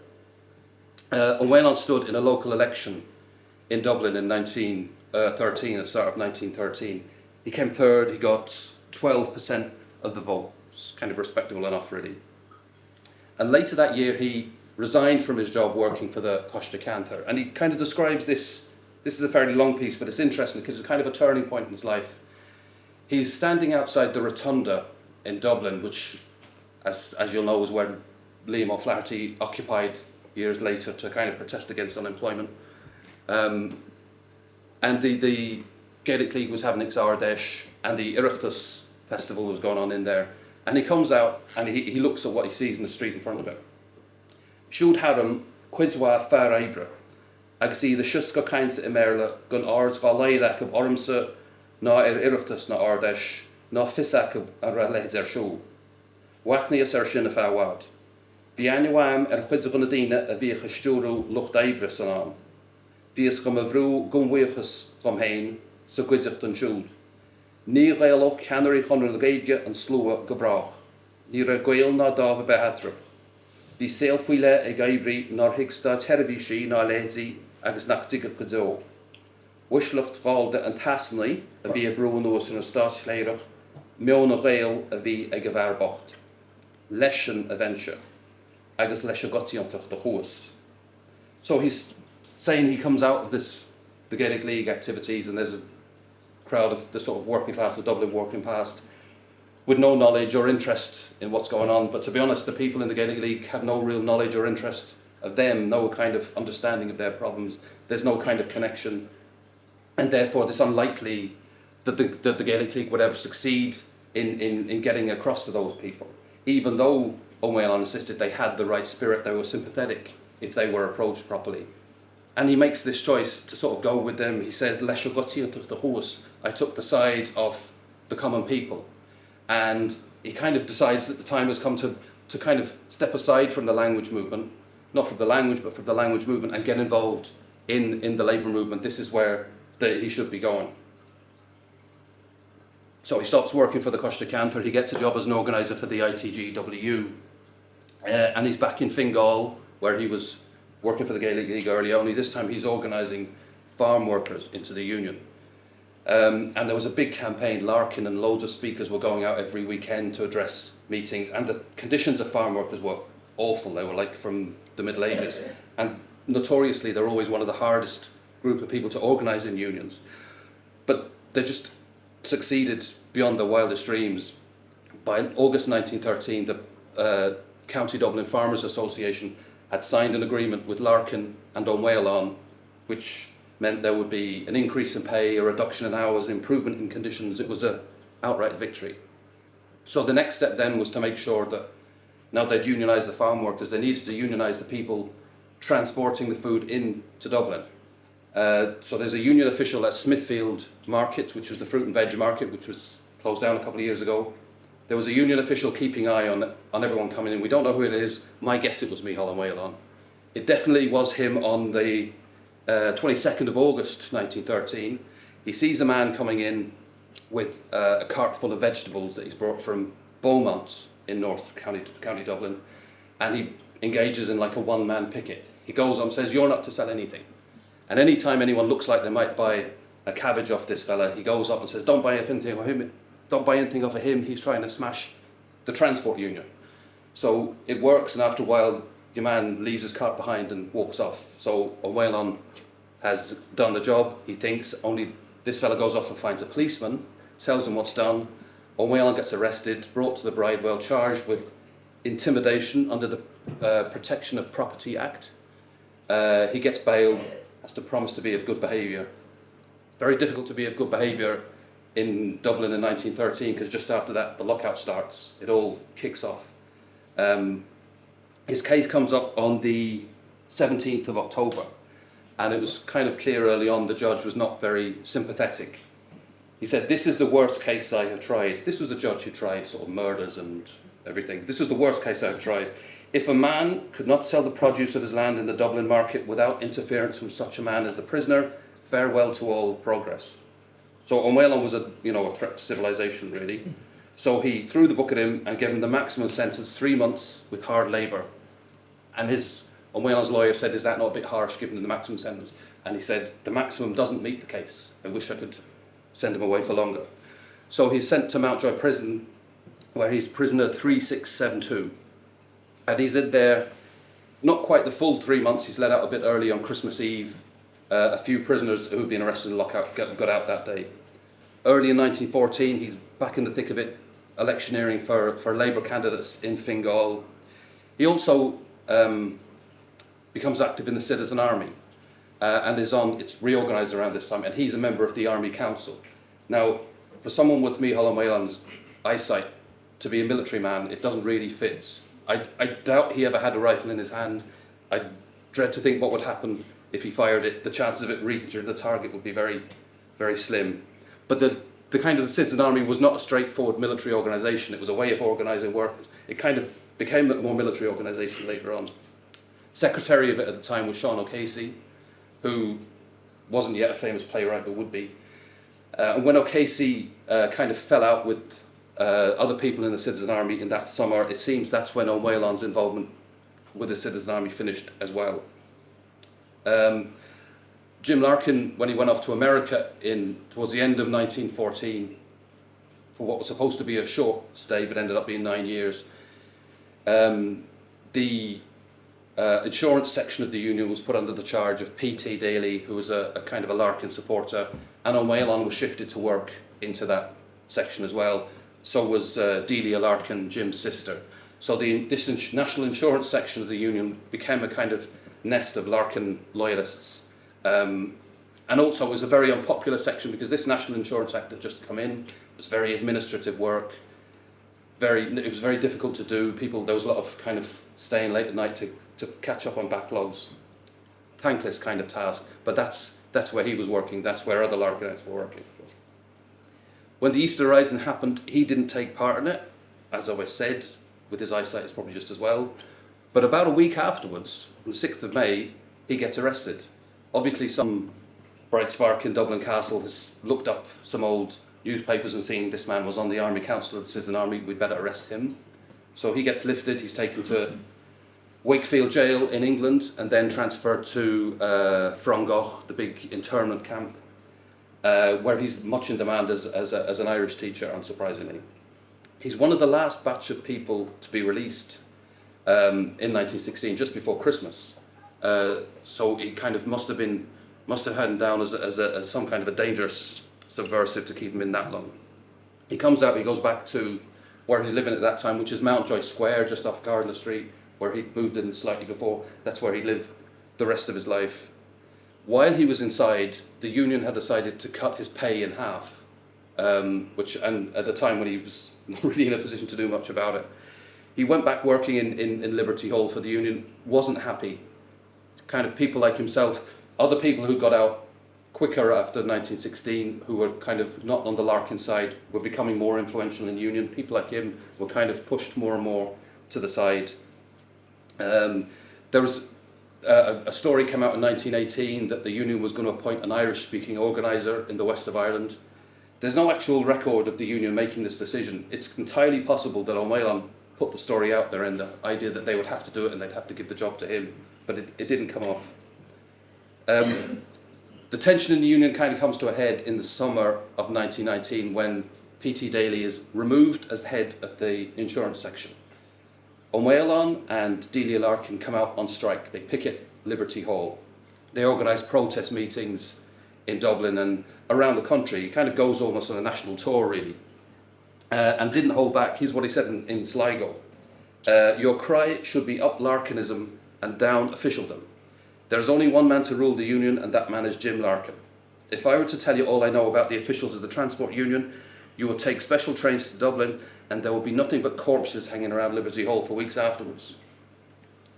Ó Maoláin stood in a local election in Dublin in 1913, at the start of 1913. He came third, he got 12% of the vote. It's kind of respectable enough, really. And later that year, he resigned from his job working for the Costa Cantor. And he kind of describes this is a fairly long piece, but it's interesting because it's kind of a turning point in his life. He's standing outside the Rotunda in Dublin, which, as you'll know, was where Liam O'Flaherty occupied years later to kind of protest against unemployment. And the Gaelic League was having its Ardesh, and the Oireachtas festival was going on in there. And he comes out and he looks at what he sees in the street in front of him. Siúd harm cuidswa fear ibre, agus the siusca cainsa imerla gun ards gá leideach ab ormsa ná Oireachtas na Ardesh ná fisac a raleid siú. Wachnias sin a fáwad. Biannuam chuidsa gona dina a bhíocha stúrú lucht ibre san am. Bhíos gom a bhrú gomhuiachas gom hain sa cuidsach don siúd. Ní ghailach cheannarí chunir na gaidge an slua go brach. Ní ra ghail ná dábha behatrach. Bhí saol Féile ag Aibrí nar hiigsta terabhísí ná léidí agus nachtigad go dó. Wislucht gáilde an tasnaí a bhí a brún os in a stát léirech, meán a ghail a bhí ag a bharbacht. Leisin a bhainse, agus leis a gotíontach de chuas. So he's saying he comes out of the Gaelic League activities, and there's a crowd of the sort of working class, the Dublin working past, with no knowledge or interest in what's going on. But to be honest, the people in the Gaelic League have no real knowledge or interest of them, no kind of understanding of their problems. There's no kind of connection, and therefore it's unlikely that the Gaelic League would ever succeed in getting across to those people. Even though Ó Maoláin insisted they had the right spirit, they were sympathetic if they were approached properly. And he makes this choice to sort of go with them. He says, Leis a gotíontach de chuas, I took the side of the common people. And he kind of decides that the time has come to kind of step aside from the language movement, not from the language, but from the language movement, and get involved in the labour movement. This is where he should be going. So he stops working for the Costa Cantor, he gets a job as an organiser for the ITGW, and he's back in Fingal, where he was working for the Gaelic League early, only this time he's organising farm workers into the union. And there was a big campaign. Larkin and loads of speakers were going out every weekend to address meetings, and the conditions of farm workers were awful. They were like from the Middle Ages, and notoriously they're always one of the hardest group of people to organise in unions. But they just succeeded beyond their wildest dreams. By August 1913, the County Dublin Farmers Association had signed an agreement with Larkin and Ó Maoláin, which meant there would be an increase in pay, a reduction in hours, improvement in conditions. It was an outright victory. So the next step then was to make sure that now they'd unionise the farm workers, they needed to unionise the people transporting the food into Dublin. So there's a union official at Smithfield Market, which was the fruit and veg market, which was closed down a couple of years ago. There was a union official keeping eye on everyone coming in. We don't know who it is. My guess it was Mhicheál Ó Maoláin. It definitely was him on the 22nd of August 1913, he sees a man coming in with a cart full of vegetables that he's brought from Beaumont in North County Dublin, and he engages in like a one-man picket. He goes on and says, "You're not to sell anything." And any time anyone looks like they might buy a cabbage off this fella, he goes up and says, "Don't buy anything of him. Don't buy anything off of him. He's trying to smash the transport union." So it works, and after a while, your man leaves his cart behind and walks off. So Ó Maoláin has done the job, he thinks, only this fella goes off and finds a policeman, tells him what's done. Ó Maoláin gets arrested, brought to the bridewell, charged with intimidation under the Protection of Property Act. He gets bail, has to promise to be of good behaviour. It's very difficult to be of good behaviour in Dublin in 1913, because just after that the lockout starts, it all kicks off. His case comes up on the 17th of October, and it was kind of clear early on the judge was not very sympathetic. He said, "This is the worst case I have tried." This was a judge who tried sort of murders and everything. "This was the worst case I have tried. If a man could not sell the produce of his land in the Dublin market without interference from such a man as the prisoner, farewell to all progress." So Ó Maoláin was a threat to civilization, really. So he threw the book at him and gave him the maximum sentence, 3 months with hard labour. And Ó Maoláin's lawyer said, "Is that not a bit harsh, given him the maximum sentence?" And he said, "The maximum doesn't meet the case. I wish I could send him away for longer." So he's sent to Mountjoy Prison, where he's prisoner 3672. And he's in there not quite the full 3 months. He's let out a bit early on Christmas Eve. A few prisoners who had been arrested in lockout got out that day. Early in 1914, he's back in the thick of it, electioneering for Labour candidates in Fingal. He also becomes active in the Citizen Army, and it's reorganised around this time, and he's a member of the Army Council. Now, for someone with Mhicheál Ó Maoláin's eyesight, to be a military man, it doesn't really fit. I doubt he ever had a rifle in his hand. I dread to think what would happen if he fired it. The chances of it reaching the target would be very, very slim. But the kind of the Citizen Army was not a straightforward military organisation. It was a way of organising work. It kind of became a more military organisation later on. Secretary of it at the time was Sean O'Casey, who wasn't yet a famous playwright but would be. And when O'Casey kind of fell out with other people in the Citizen Army in that summer, it seems that's when Ó Maoláin's involvement with the Citizen Army finished as well. Jim Larkin, when he went off to America towards the end of 1914, for what was supposed to be a short stay but ended up being 9 years, the insurance section of the union was put under the charge of P.T. Daly, who was a kind of a Larkin supporter, and Ó Maoláin was shifted to work into that section as well. So was Delia Larkin, Jim's sister. So this national insurance section of the union became a kind of nest of Larkin loyalists. And also it was a very unpopular section because this National Insurance Act had just come in. It was very administrative work. It was very difficult to do. There was a lot of kind of staying late at night to catch up on backlogs. Thankless kind of task, but that's where he was working. That's where other Larkinites were working. When the Easter Rising happened, he didn't take part in it. As I always said, with his eyesight, it's probably just as well. But about a week afterwards, on the 6th of May, he gets arrested. Obviously, some bright spark in Dublin Castle has looked up some old newspapers and seen this man was on the Army Council of the Citizen Army, we'd better arrest him. So he gets lifted, he's taken to Wakefield Jail in England and then transferred to Frongoch, the big internment camp, where he's much in demand as an Irish teacher, unsurprisingly. He's one of the last batch of people to be released in 1916, just before Christmas. So he kind of must have had him down as some kind of a dangerous subversive to keep him in that long. He comes out, he goes back to where he's living at that time, which is Mountjoy Square, just off Gardner Street, where he'd moved in slightly before. That's where he'd live the rest of his life. While he was inside, the union had decided to cut his pay in half, and at the time when he was not really in a position to do much about it. He went back working in Liberty Hall for the union, wasn't happy. Kind of people like himself, other people who got out quicker after 1916, who were kind of not on the Larkin side, were becoming more influential in the union. People like him were kind of pushed more and more to the side. There was a story came out in 1918 that the union was going to appoint an Irish-speaking organiser in the west of Ireland. There's no actual record of the union making this decision. It's entirely possible that Ó Maoláin put the story out there and the idea that they would have to do it and they'd have to give the job to him, but it didn't come off. The tension in the union kind of comes to a head in the summer of 1919 when P.T. Daly is removed as head of the insurance section. Ó Maoláin and Delia Larkin come out on strike. They picket Liberty Hall. They organise protest meetings in Dublin and around the country. It kind of goes almost on a national tour, really. And didn't hold back. Here's what he said in Sligo. Your cry should be up Larkinism and down officialdom. There is only one man to rule the union, and that man is Jim Larkin. If I were to tell you all I know about the officials of the Transport Union, you would take special trains to Dublin, and there will be nothing but corpses hanging around Liberty Hall for weeks afterwards.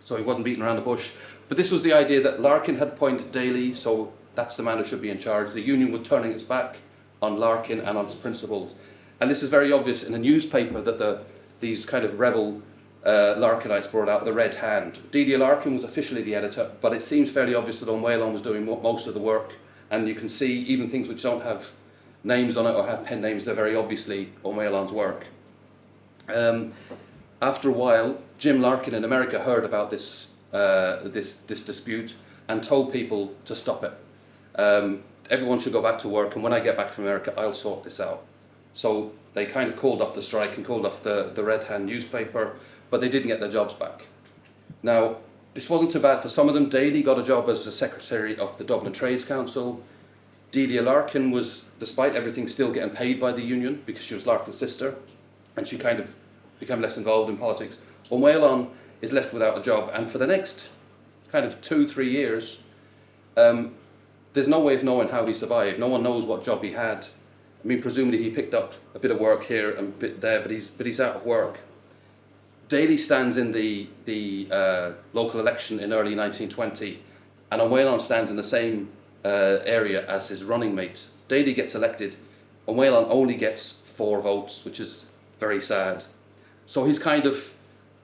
So he wasn't beating around the bush. But this was the idea that Larkin had appointed Daly, so that's the man who should be in charge. The union was turning its back on Larkin and on its principles. And this is very obvious in a newspaper that these kind of rebel Larkinites brought out, the Red Hand. Delia Larkin was officially the editor, but it seems fairly obvious that Ó Maoláin was doing most of the work. And you can see even things which don't have names on it or have pen names, they're very obviously Ó Maoláin's work. After a while, Jim Larkin in America heard about this dispute and told people to stop it. Everyone should go back to work, and when I get back from America, I'll sort this out. So they kind of called off the strike and called off the Red Hand newspaper, but they didn't get their jobs back. Now, this wasn't too bad for some of them. Daly got a job as the secretary of the Dublin Trades Council. Delia Larkin was, despite everything, still getting paid by the union because she was Larkin's sister, and she kind of became less involved in politics. Ó Maoláin is left without a job, and for the next kind of 2-3 years, there's no way of knowing how he survived. No one knows what job he had. I mean, presumably he picked up a bit of work here and a bit there, but he's out of work. Daly stands in the local election in early 1920, and Ó Maoláin stands in the same area as his running mate. Daly gets elected. Ó Maoláin only gets 4 votes, which is very sad. So he's kind of,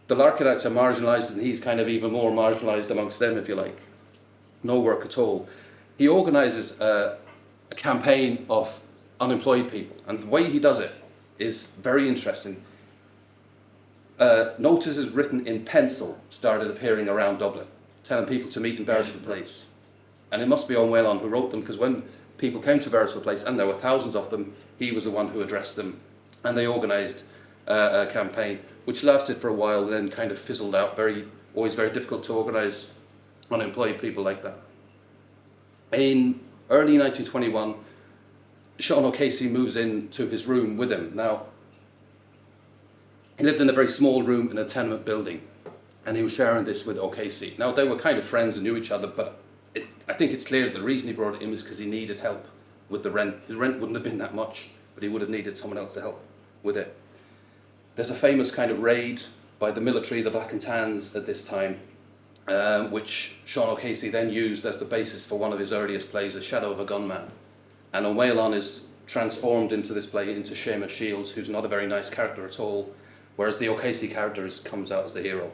the Larkinites are marginalised, and he's kind of even more marginalised amongst them, if you like. No work at all. He organises a campaign of unemployed people, and the way he does it is very interesting. Notices written in pencil started appearing around Dublin, telling people to meet in Beresford Place. And it must be Ó Maoláin who wrote them, because when people came to Beresford Place, and there were thousands of them, he was the one who addressed them, and they organised a campaign which lasted for a while and then kind of fizzled out. Always very difficult to organise unemployed people like that. In early 1921, Sean O'Casey moves into his room with him. Now, he lived in a very small room in a tenement building, and he was sharing this with O'Casey. Now, they were kind of friends and knew each other, but I think it's clear that the reason he brought it in was because he needed help with the rent. His rent wouldn't have been that much, but he would have needed someone else to help with it. There's a famous kind of raid by the military, the Black and Tans, at this time, which Sean O'Casey then used as the basis for one of his earliest plays, A Shadow of a Gunman. And Ó Maoláin is transformed into this play into Seamus Shields, who's not a very nice character at all, whereas the O'Casey character comes out as the hero.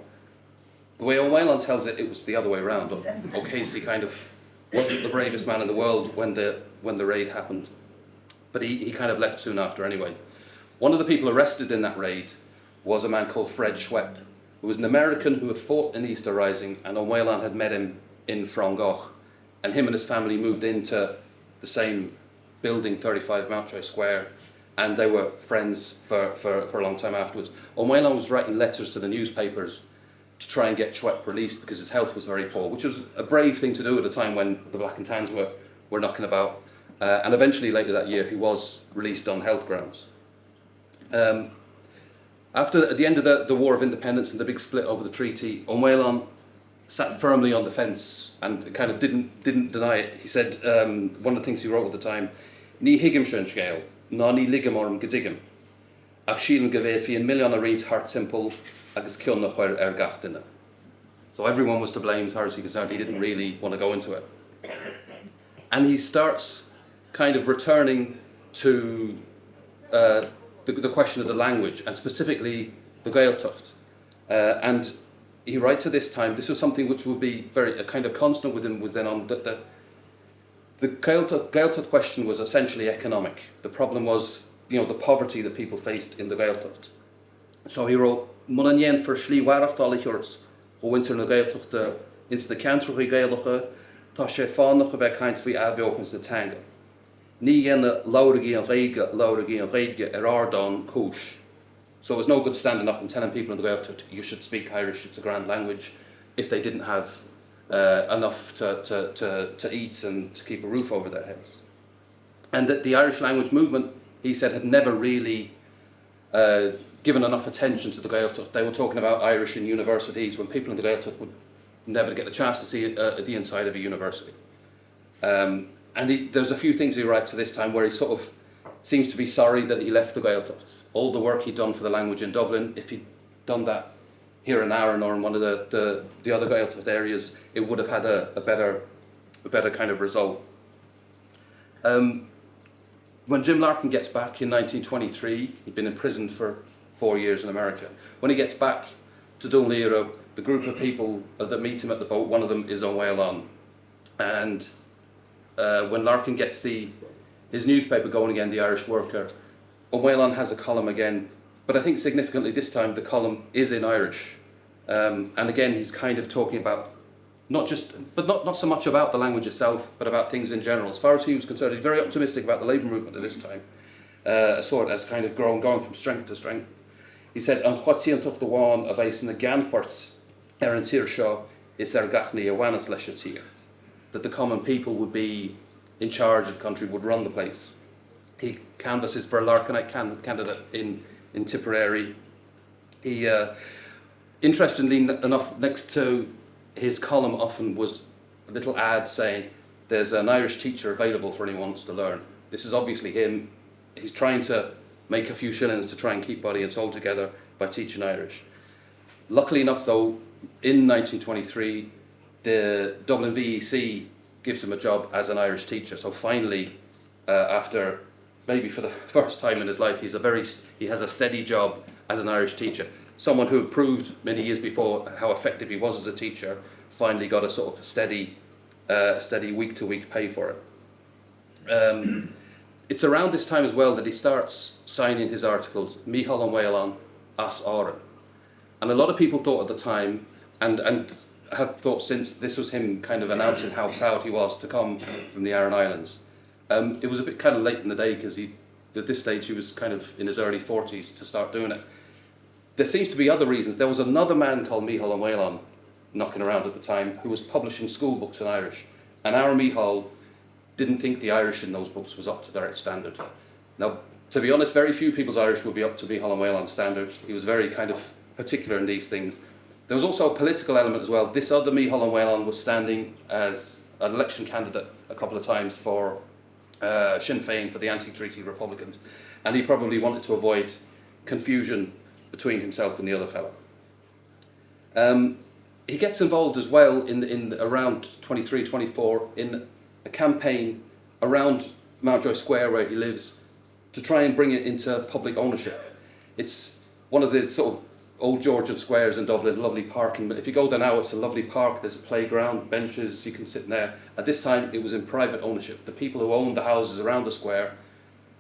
The way Ó Maoláin tells it, it was the other way around. O'Casey kind of wasn't the bravest man in the world when the raid happened, but he kind of left soon after anyway. One of the people arrested in that raid was a man called Fred Schwepp, who was an American who had fought in the Easter Rising, and Ó Maoláin had met him in Frongoch, and him and his family moved into the same building, 35 Mountjoy Square, and they were friends for a long time afterwards. Ó Maoláin was writing letters to the newspapers to try and get Schwepp released because his health was very poor, which was a brave thing to do at a time when the Black and Tans were knocking about. And eventually, later that year, he was released on health grounds. At the end of the War of Independence and the big split over the treaty, Ó Maoláin sat firmly on the fence and kind of didn't deny it. He said, one of the things he wrote at the time, Ní higim sin scéal, ná ní ligam orm godigam, ach sílan go bhéad fi an million a rint heart simple agus cionnach chuir gachtainna. So everyone was to blame as far as he concerned. He didn't really want to go into it. And he starts kind of returning to the question of the language, and specifically the Gaeltacht. And he writes at this time, this was something which would be very a kind of constant with him was then on that the Gaeltacht question was essentially economic. The problem was, the poverty that people faced in the Gaeltacht. So he wrote, Mulan yen for Chlé warach dalichorts, who winter na Gaeltacht into the country Gaelacha, ta sé fánach bheith kaint fi abbeopens na tanga. Ní yen laurigi and reige Ardán kúsh. So it was no good standing up and telling people in the Gaeltacht, you should speak Irish, it's a grand language, if they didn't have enough to eat and to keep a roof over their heads. And that the Irish language movement, he said, had never really given enough attention to the Gaeltacht. They were talking about Irish in universities when people in the Gaeltacht would never get the chance to see the inside of a university. And there's a few things he writes to this time where he sort of seems to be sorry that he left the Gaeltacht. All the work he'd done for the language in Dublin, if he'd done that here in Aran or in one of the other Gaeltacht areas, it would have had a better kind of result. When Jim Larkin gets back in 1923, he'd been imprisoned for 4 years in America. When he gets back to Domhnach, the group of people that meet him at the boat, one of them is Ó Maoláin. And when Larkin gets his newspaper going again, The Irish Worker, Ó Maoláin has a column again, but I think significantly this time the column is in Irish. And again, he's kind of talking about not so much about the language itself, but about things in general. As far as he was concerned, he's very optimistic about the labour movement at this time, as kind of going from strength to strength. He said, "An chwatíontach the one of Ace in the Ganforts, Aran Islands is gachni awanas leishatir," that the common people would be in charge of the country, would run the place. He canvasses for a Larkinite candidate in Tipperary. He, interestingly enough, next to his column often was a little ad saying, "There's an Irish teacher available for anyone who wants to learn." This is obviously him. He's trying to make a few shillings to try and keep body and soul together by teaching Irish. Luckily enough, though, in 1923, the Dublin VEC gives him a job as an Irish teacher. So finally, after maybe for the first time in his life, he has a steady job as an Irish teacher. Someone who had proved many years before how effective he was as a teacher finally got a sort of steady week-to-week pay for it. It's around this time as well that he starts signing his articles, Mhicheál Ó Maoláin as Árainn. And a lot of people thought at the time, and have thought since, this was him kind of announcing how proud he was to come from the Aran Islands. It was a bit kind of late in the day because at this stage he was kind of in his early 40s to start doing it. There seems to be other reasons. There was another man called Mhicheál Ó Maoláin knocking around at the time who was publishing school books in Irish. And our Mhicheál didn't think the Irish in those books was up to their standard. Now, to be honest, very few people's Irish would be up to Mhicheál Ó Maoláin's standards. He was very kind of particular in these things. There was also a political element as well. This other Mhicheál Ó Maoláin was standing as an election candidate a couple of times for Sinn Féin, for the anti-treaty Republicans, and he probably wanted to avoid confusion between himself and the other fellow. He gets involved as well in around 23, 24 in a campaign around Mountjoy Square where he lives to try and bring it into public ownership. It's one of the sort of old Georgian squares in Dublin, lovely parking. But if you go there now, it's a lovely park. There's a playground, benches, you can sit in there. At this time, it was in private ownership. The people who owned the houses around the square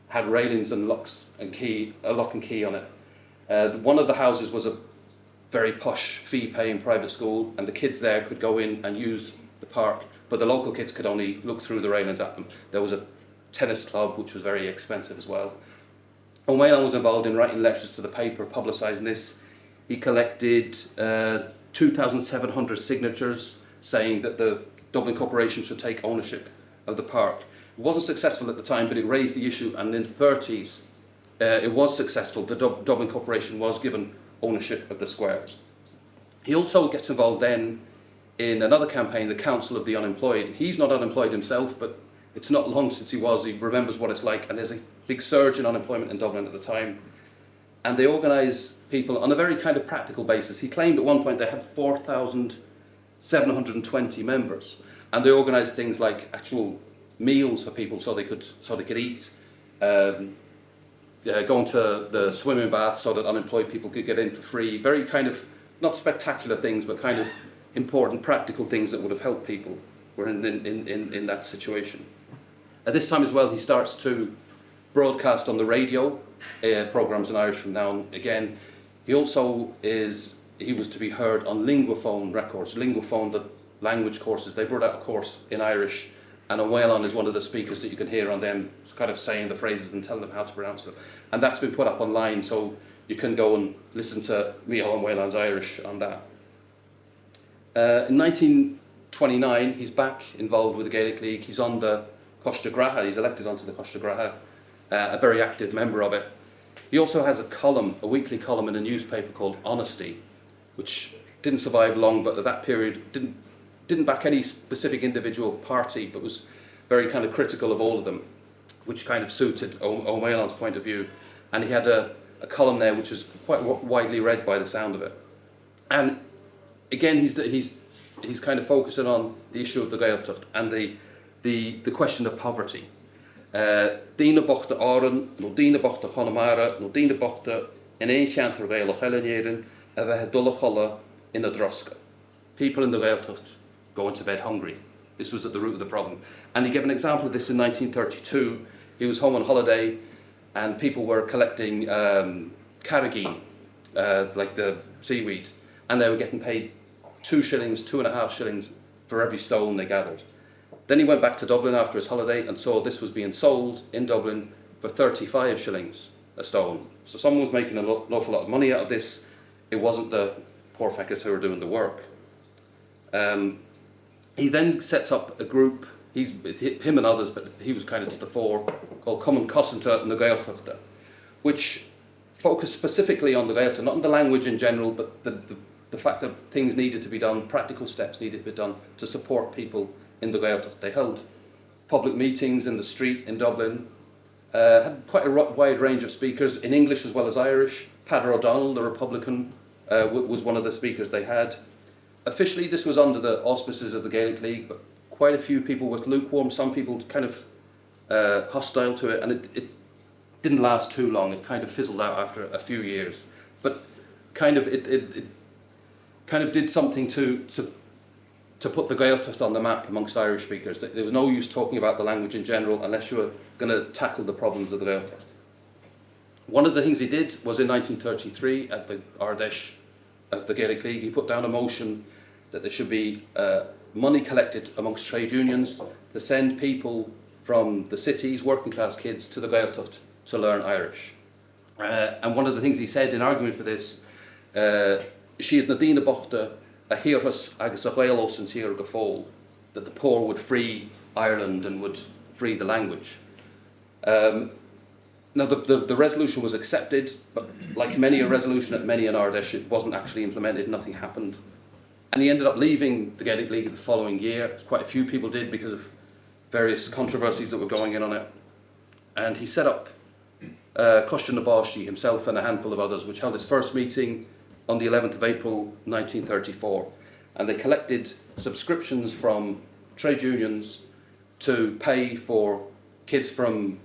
had railings and locks and key, a lock and key on it. One of the houses was a very posh, fee-paying private school, and the kids there could go in and use the park, but the local kids could only look through the railings at them. There was a tennis club, which was very expensive as well. Ó Maoláin was involved in writing letters to the paper, publicising this. He collected 2,700 signatures saying that the Dublin Corporation should take ownership of the park. It wasn't successful at the time, but it raised the issue, and in the 30s it was successful. The Dublin Corporation was given ownership of the square. He also gets involved then in another campaign, the Council of the Unemployed. He's not unemployed himself, but it's not long since he was. He remembers what it's like, and there's a big surge in unemployment in Dublin at the time. And they organise people on a very kind of practical basis. He claimed at one point they had 4,720 members, and they organised things like actual meals for people so they could eat, going to the swimming baths so that unemployed people could get in for free. Very kind of not spectacular things, but kind of important practical things that would have helped people were in that situation. At this time as well, he starts to broadcast on the radio programmes in Irish from now on. Again, he was to be heard on linguaphone records. Linguaphone, the language courses, they brought out a course in Irish, and Ó Maoláin is one of the speakers that you can hear on them kind of saying the phrases and telling them how to pronounce them. And that's been put up online, so you can go and listen to Mhicheál Ó Maoláin's Irish on that. In 1929, he's back involved with the Gaelic League. He's on the Costa Graha, he's elected onto the Costa Graha, a very active member of it. He also has a weekly column in a newspaper called Honesty, which didn't survive long, but at that period didn't back any specific individual party, but was very kind of critical of all of them, which kind of suited Ó Maoláin's point of view. And he had a column there which was quite widely read by the sound of it. And again, he's kind of focusing on the issue of the Gaeltacht and the question of poverty. Dína bochta Aran, no dína bochta Connemara, no dína bochta in éon cheantar Gaelach hÉireann a bheith dul chola in a droska. People in the Gaeltacht going to bed hungry. This was at the root of the problem. And he gave an example of this in 1932. He was home on holiday and people were collecting carrageen, like the seaweed, and they were getting paid 2 shillings, 2.5 shillings for every stone they gathered. Then he went back to Dublin after his holiday and saw this was being sold in Dublin for 35 shillings a stone. So someone was making an awful lot of money out of this. It wasn't the poor feckers who were doing the work. He then sets up a group, him and others, but he was kind of to the fore, called Cumann Cosanta and the Gaeltachta, which focused specifically on the Gaeltacht, not on the language in general, but the fact that things needed to be done, practical steps needed to be done to support people in the Gaeltacht. They held public meetings in the street in Dublin, had quite a wide range of speakers in English as well as Irish. Peadar O'Donnell, the Republican, was one of the speakers they had. Officially, this was under the auspices of the Gaelic League, but quite a few people were lukewarm, some people kind of hostile to it, and it didn't last too long. It kind of fizzled out after a few years. But kind of it kind of did something to put the Gaeltacht on the map amongst Irish speakers. There was no use talking about the language in general unless you were going to tackle the problems of the Gaeltacht. One of the things he did was in 1933 at the Ardesh of the Gaelic League, he put down a motion that there should be money collected amongst trade unions to send people from the cities, working class kids, to the Gaeltacht to learn Irish. And one of the things he said in argument for this, Siad na dína bochta a hÉireann agus a Gaelos and Cill Ro, that the poor would free Ireland and would free the language. Now the resolution was accepted, but like many a resolution at many an Ardesh, it wasn't actually implemented, nothing happened. And he ended up leaving the Gaelic League the following year. Quite a few people did because of various controversies that were going on it. And he set up Costa na Báistí himself and a handful of others, which held its first meeting on the 11th of April 1934. And they collected subscriptions from trade unions to pay for kids from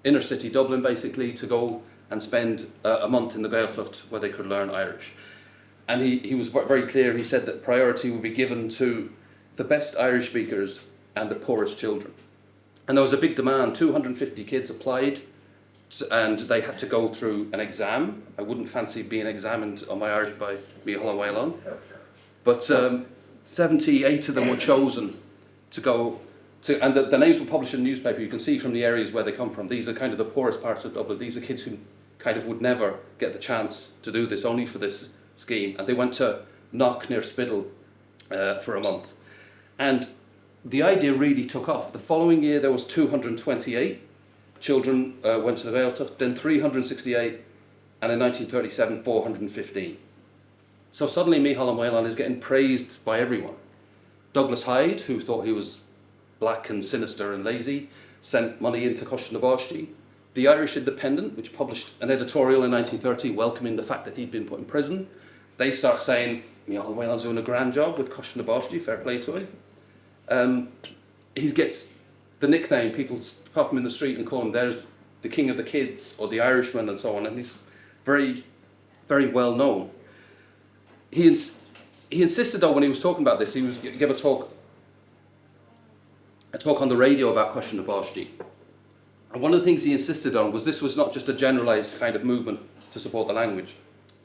inner city Dublin basically to go and spend a month in the Gaeltacht where they could learn Irish. And he was very clear. He said that priority would be given to the best Irish speakers and the poorest children. And there was a big demand. 250 kids applied and they had to go through an exam. I wouldn't fancy being examined on my Irish by Mhicheál Ó Maoláin. But 78 of them were chosen to go to, and the names were published in the newspaper. You can see from the areas where they come from. These are kind of the poorest parts of Dublin. These are kids who kind of would never get the chance to do this, only for this scheme. And they went to Knock near Spiddal for a month. And the idea really took off. The following year there was 228 children went to the Gaeltacht, then 368, and in 1937 415. So suddenly Mhicheál Ó Maoláin is getting praised by everyone. Douglas Hyde, who thought he was black and sinister and lazy, sent money into Costa na Báistí. The Irish Independent, which published an editorial in 1930 welcoming the fact that he'd been put in prison, they start saying, Mhicheál Ó Maoláin's doing a grand job with Costa na Báistí, fair play to him. He gets the nickname, people pop him in the street and call him, there's the king of the kids, or the Irishman, and so on, and he's very, very well known. he insisted, though, when he was talking about this, he was gave a talk on the radio about Coisina Báistí. And one of the things he insisted on was this was not just a generalised kind of movement to support the language.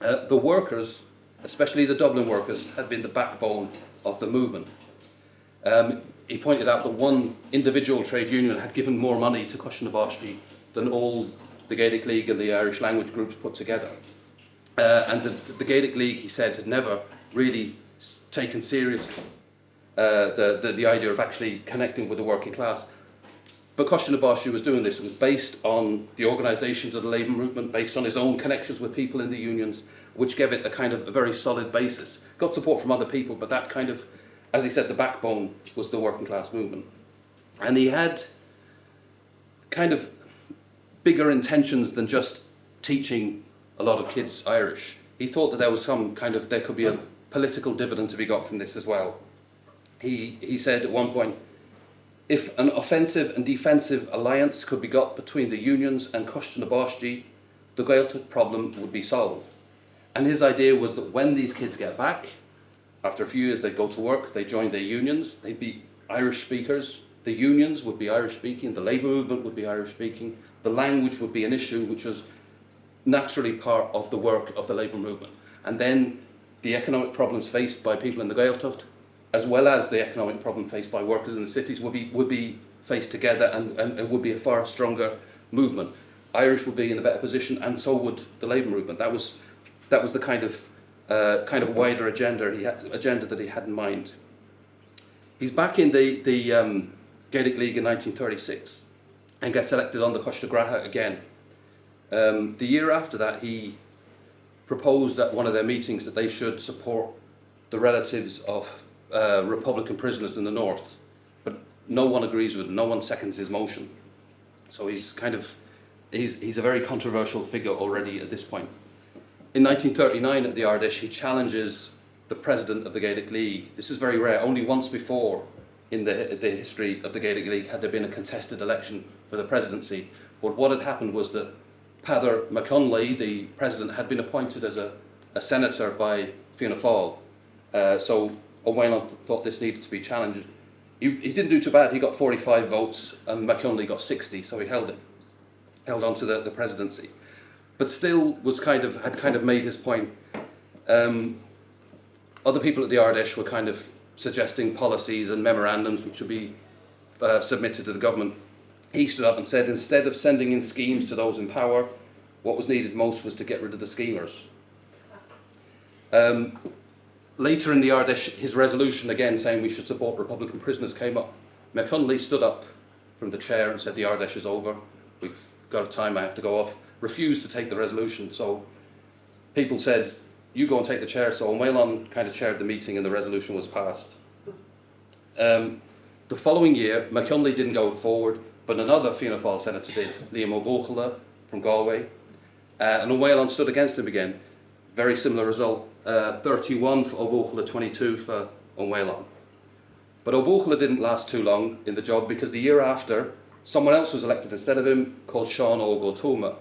The workers, especially the Dublin workers, had been the backbone of the movement. He pointed out that one individual trade union had given more money to Coisina Báistí than all the Gaelic League and the Irish language groups put together. And the Gaelic League, he said, had never really taken seriously the idea of actually connecting with the working class. But Coisina Báistí was doing this. It was based on the organisations of the labour movement, based on his own connections with people in the unions, which gave it a kind of a very solid basis. Got support from other people, but that kind of, as he said, the backbone was the working class movement. And he had kind of bigger intentions than just teaching a lot of kids Irish. He thought that there was there could be a political dividend to be got from this as well. He said at one point, if an offensive and defensive alliance could be got between the unions and Coisina Báistí, the Gaeltacht problem would be solved. And his idea was that when these kids get back, after a few years they'd go to work, they'd join their unions, they'd be Irish speakers, the unions would be Irish speaking, the labour movement would be Irish speaking, the language would be an issue which was naturally part of the work of the labour movement. And then the economic problems faced by people in the Gaeltacht, as well as the economic problem faced by workers in the cities, would be faced together and would be a far stronger movement. Irish would be in a better position, and so would the labour movement. That was the kind of wider agenda that he had in mind. He's back in the Gaelic League in 1936 and gets elected on the Coiste Gratha again. The year after that, he proposed at one of their meetings that they should support the relatives of Republican prisoners in the north, but no one agrees with him, no one seconds his motion. So he's a very controversial figure already at this point. In 1939 at the Ardèche, he challenges the president of the Gaelic League. This is very rare. Only once before in the history of the Gaelic League had there been a contested election for the presidency. But what had happened was that Peadar McConley, the president, had been appointed as a senator by Fianna Fáil. So Ó Maoláin thought this needed to be challenged. He didn't do too bad. He got 45 votes and McConley got 60, so he held on to the presidency. But still had made his point. Other people at the Ardèche were kind of suggesting policies and memorandums which should be submitted to the government. He stood up and said, instead of sending in schemes to those in power, what was needed most was to get rid of the schemers. Later in the Ardèche, his resolution again saying we should support Republican prisoners came up. McConley stood up from the chair and said the Ardèche is over, we've got a time, I have to go off. Refused to take the resolution, so people said, you go and take the chair, so Ó Maoláin kind of chaired the meeting and the resolution was passed. The following year, McConley didn't go forward, but another Fianna Fáil senator did, Liam Ó Buachalla from Galway, and Ó Maoláin stood against him again. Very similar result, 31 for Ó Buachalla, 22 for Ó Maoláin. But Ó Buachalla didn't last too long in the job because the year after, someone else was elected instead of him called Sean Ó,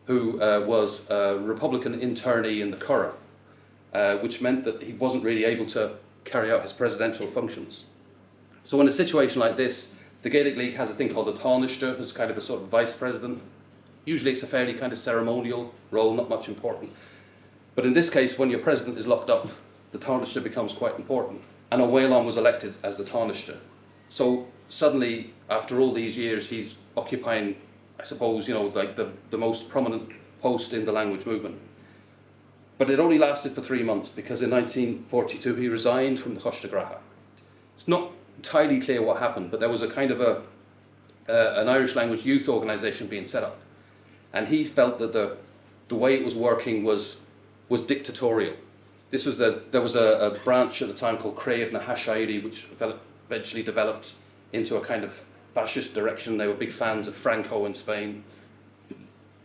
who was a Republican internee in the Curragh, which meant that he wasn't really able to carry out his presidential functions. So in a situation like this, the Gaelic League has a thing called a Taoiseach, who's kind of a sort of vice president. Usually it's a fairly kind of ceremonial role, not much important. But in this case, when your president is locked up, the Taoiseach becomes quite important. And Ó Maoláin was elected as the Taoiseach. So suddenly, after all these years, he's occupying, I suppose, like the most prominent post in the language movement. But it only lasted for 3 months because in 1942 he resigned from the Coiste Gratha. It's not entirely clear what happened, but there was a kind of an Irish language youth organisation being set up. And he felt that the way it was working was dictatorial. There was a branch at the time called Chré na hÉireann, which eventually developed into a kind of fascist direction. They were big fans of Franco in Spain.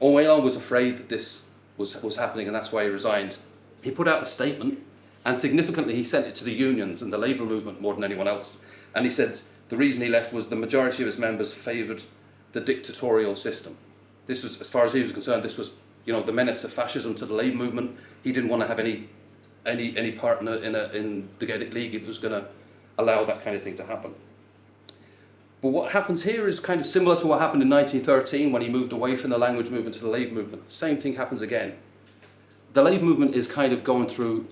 Ó Maoláin was afraid that this was happening, and that's why he resigned. He put out a statement, and significantly he sent it to the unions and the labour movement more than anyone else. And he said the reason he left was the majority of his members favoured the dictatorial system. This was, as far as he was concerned, this was the menace of fascism to the labour movement. He didn't want to have any any part in the Gaelic League it was going to allow that kind of thing to happen. But what happens here is kind of similar to what happened in 1913 when he moved away from the language movement to the Labour movement. Same thing happens again. The Labour movement is kind of going through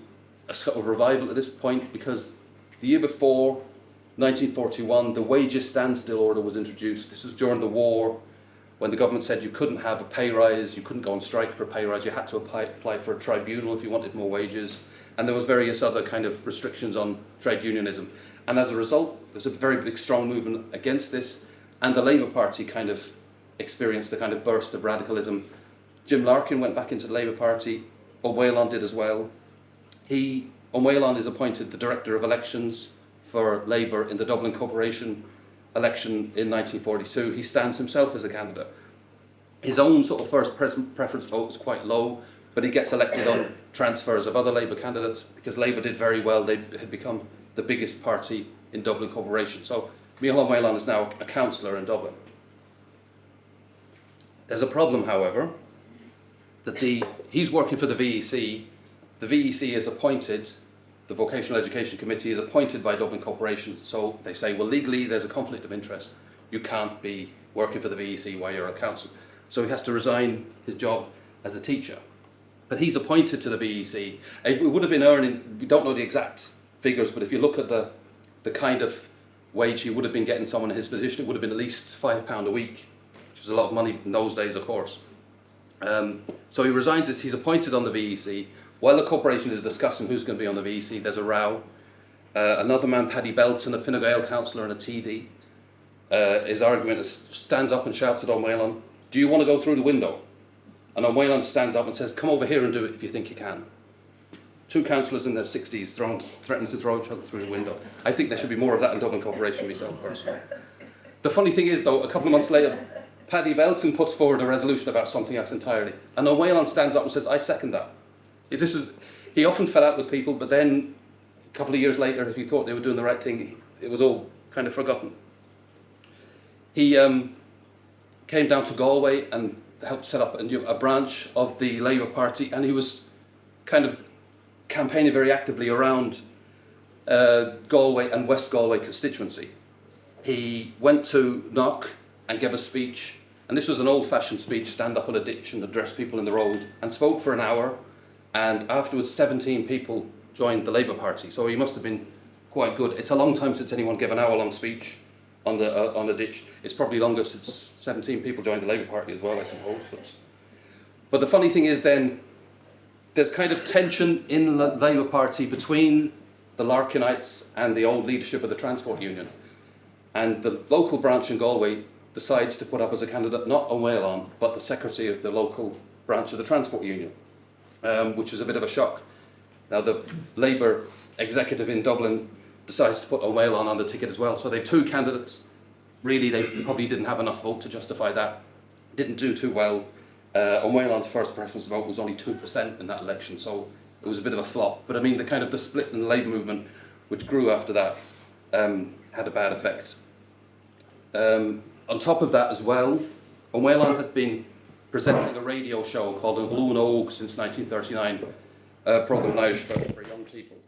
a sort of revival at this point because the year before, 1941, the wages standstill order was introduced. This was during the war when the government said you couldn't have a pay rise, you couldn't go on strike for a pay rise, you had to apply for a tribunal if you wanted more wages. And there was various other kind of restrictions on trade unionism. And as a result, there's a very big, strong movement against this. And the Labour Party kind of experienced a kind of burst of radicalism. Jim Larkin went back into the Labour Party. Ó Maoláin did as well. Ó Maoláin is appointed the Director of Elections for Labour in the Dublin Corporation election in 1942. He stands himself as a candidate. His own sort of first preference vote was quite low, but he gets elected on transfers of other Labour candidates because Labour did very well. They had become the biggest party in Dublin Corporation. So Mícheál Ó Maoláin is now a councillor in Dublin. There's a problem, however, that he's working for the VEC. The VEC is appointed, the Vocational Education Committee is appointed by Dublin Corporation, so they say, well, legally there's a conflict of interest. You can't be working for the VEC while you're a council. So he has to resign his job as a teacher. But he's appointed to the VEC. It would have been earning, we don't know the exact figures, but if you look at the kind of wage he would have been getting someone in his position, it would have been at least £5 a week, which is a lot of money in those days, of course. So he resigns as he's appointed on the VEC. While the corporation is discussing who's going to be on the VEC, there's a row. Another man, Paddy Belton, a Fine Gael councillor and a TD, his argument is, stands up and shouts at Ó Maoláin, do you want to go through the window? And Ó Maoláin stands up and says, come over here and do it if you think you can. Two councillors in their 60s threatening to throw each other through the window. I think there should be more of that in Dublin Corporation myself, personally. The funny thing is, though, a couple of months later, Paddy Belton puts forward a resolution about something else entirely. And Ó Maoláin stands up and says, I second that. He often fell out with people, but then a couple of years later, if he thought they were doing the right thing, it was all kind of forgotten. He came down to Galway and helped set up a branch of the Labour Party, and he was kind of campaigning very actively around Galway and West Galway constituency. He went to Knock and gave a speech, and this was an old-fashioned speech, stand up on a ditch and address people in the road, and spoke for an hour, and afterwards 17 people joined the Labour Party, so he must have been quite good. It's a long time since anyone gave an hour-long speech on the ditch. It's probably longer since 17 people joined the Labour Party as well, I suppose. But the funny thing is then, there's kind of tension in the Labour Party between the Larkinites and the old leadership of the Transport Union. And the local branch in Galway decides to put up as a candidate not Ó Maoláin, but the secretary of the local branch of the Transport Union, which was a bit of a shock. Now the Labour executive in Dublin decides to put Ó Maoláin on the ticket as well. So they have two candidates. Really, they probably didn't have enough vote to justify that. Didn't do too well. Ó Maoláin's first preference vote was only 2% in that election, so it was a bit of a flop. But I mean, the split in the Labour movement, which grew after that, had a bad effect. On top of that as well, Ó Maoláin had been presenting a radio show called An Glún Óg since 1939, a programme in Irish for young people.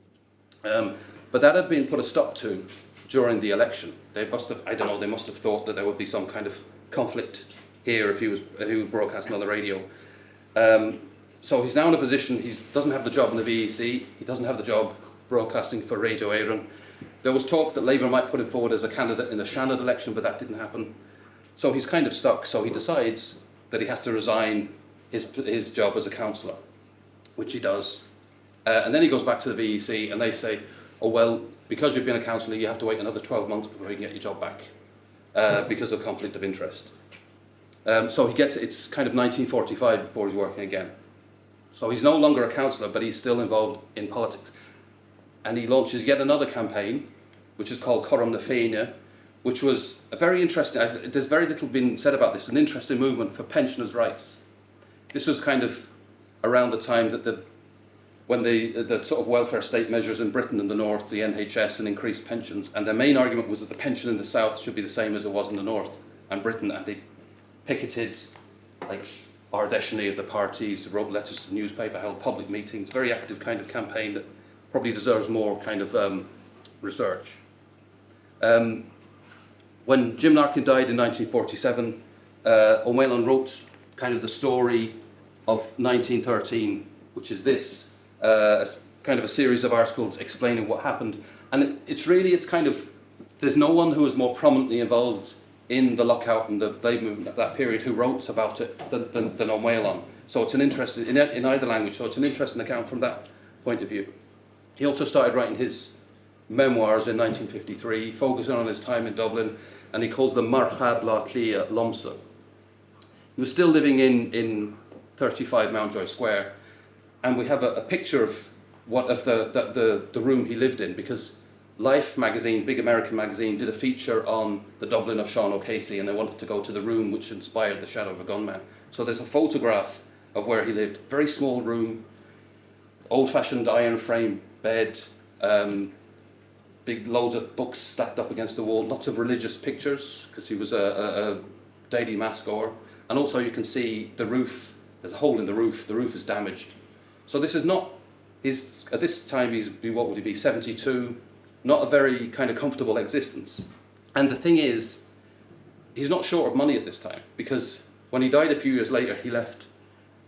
But that had been put a stop to during the election. They must have thought that there would be some kind of conflict here if he was broadcasting on the radio. So he's now in a position, he doesn't have the job in the VEC, he doesn't have the job broadcasting for Radio Aran. There was talk that Labour might put him forward as a candidate in the Shannon election, but that didn't happen. So he's kind of stuck, so he decides that he has to resign his job as a councillor, which he does. And then he goes back to the VEC and they say, oh well, because you've been a councillor, you have to wait another 12 months before you can get your job back, because of conflict of interest. So it's kind of 1945 before he's working again. So he's no longer a councillor, but he's still involved in politics. And he launches yet another campaign, which is called Coram na Féine, which was a very interesting, there's very little been said about this, an interesting movement for pensioners' rights. This was kind of around the time that when the sort of welfare state measures in Britain and the north, the NHS and increased pensions, and their main argument was that the pension in the south should be the same as it was in the north and Britain, and they picketed like Ardeshni of the parties, wrote letters to the newspaper, held public meetings, very active kind of campaign that probably deserves more kind of research. When Jim Larkin died in 1947, Ó Maoláin wrote kind of the story of 1913, which is this, kind of a series of articles explaining what happened. And it's kind of, there's no one who was more prominently involved in the lockout and the Labour movement at that period who wrote about it than Ó Maoláin. So it's an interesting, in either language, so it's an interesting account from that point of view. He also started writing his memoirs in 1953, focusing on his time in Dublin, and he called them Mhicheál Ó Chlé Lumsa. He was still living in 35 Mountjoy Square, and we have a picture of the room he lived in, because Life magazine, big American magazine, did a feature on the Dublin of Sean O'Casey, and they wanted to go to the room which inspired The Shadow of a Gunman. So there's a photograph of where he lived. Very small room, old-fashioned iron frame bed, big loads of books stacked up against the wall, lots of religious pictures, because he was a daily mass goer. And also you can see the roof, there's a hole in the roof is damaged. So this is not, at this time what would he be, 72, not a very kind of comfortable existence. And the thing is, he's not short of money at this time, because when he died a few years later, he left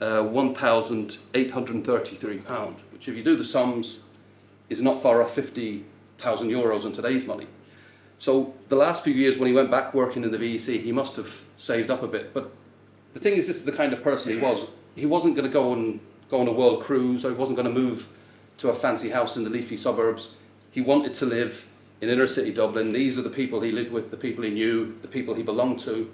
£1,833, which if you do the sums, is not far off 50,000 euros in today's money. So the last few years when he went back working in the VEC, he must have saved up a bit. But the thing is, this is the kind of person he was. He wasn't going to go on a world cruise, or he wasn't going to move to a fancy house in the leafy suburbs. He wanted to live in inner city Dublin. These are the people he lived with, the people he knew, the people he belonged to.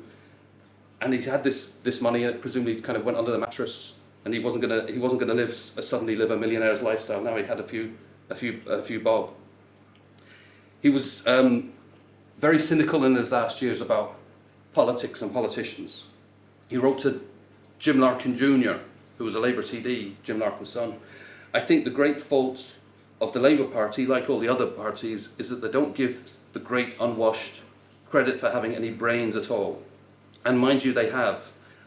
And he had this money, and presumably kind of went under the mattress, and he wasn't going to suddenly live a millionaire's lifestyle. Now he had a few bob. He was very cynical in his last years about politics and politicians. He wrote to Jim Larkin Jr., who was a Labour TD, Jim Larkin's son. I think the great fault of the Labour Party, like all the other parties, is that they don't give the great unwashed credit for having any brains at all. And mind you, they have.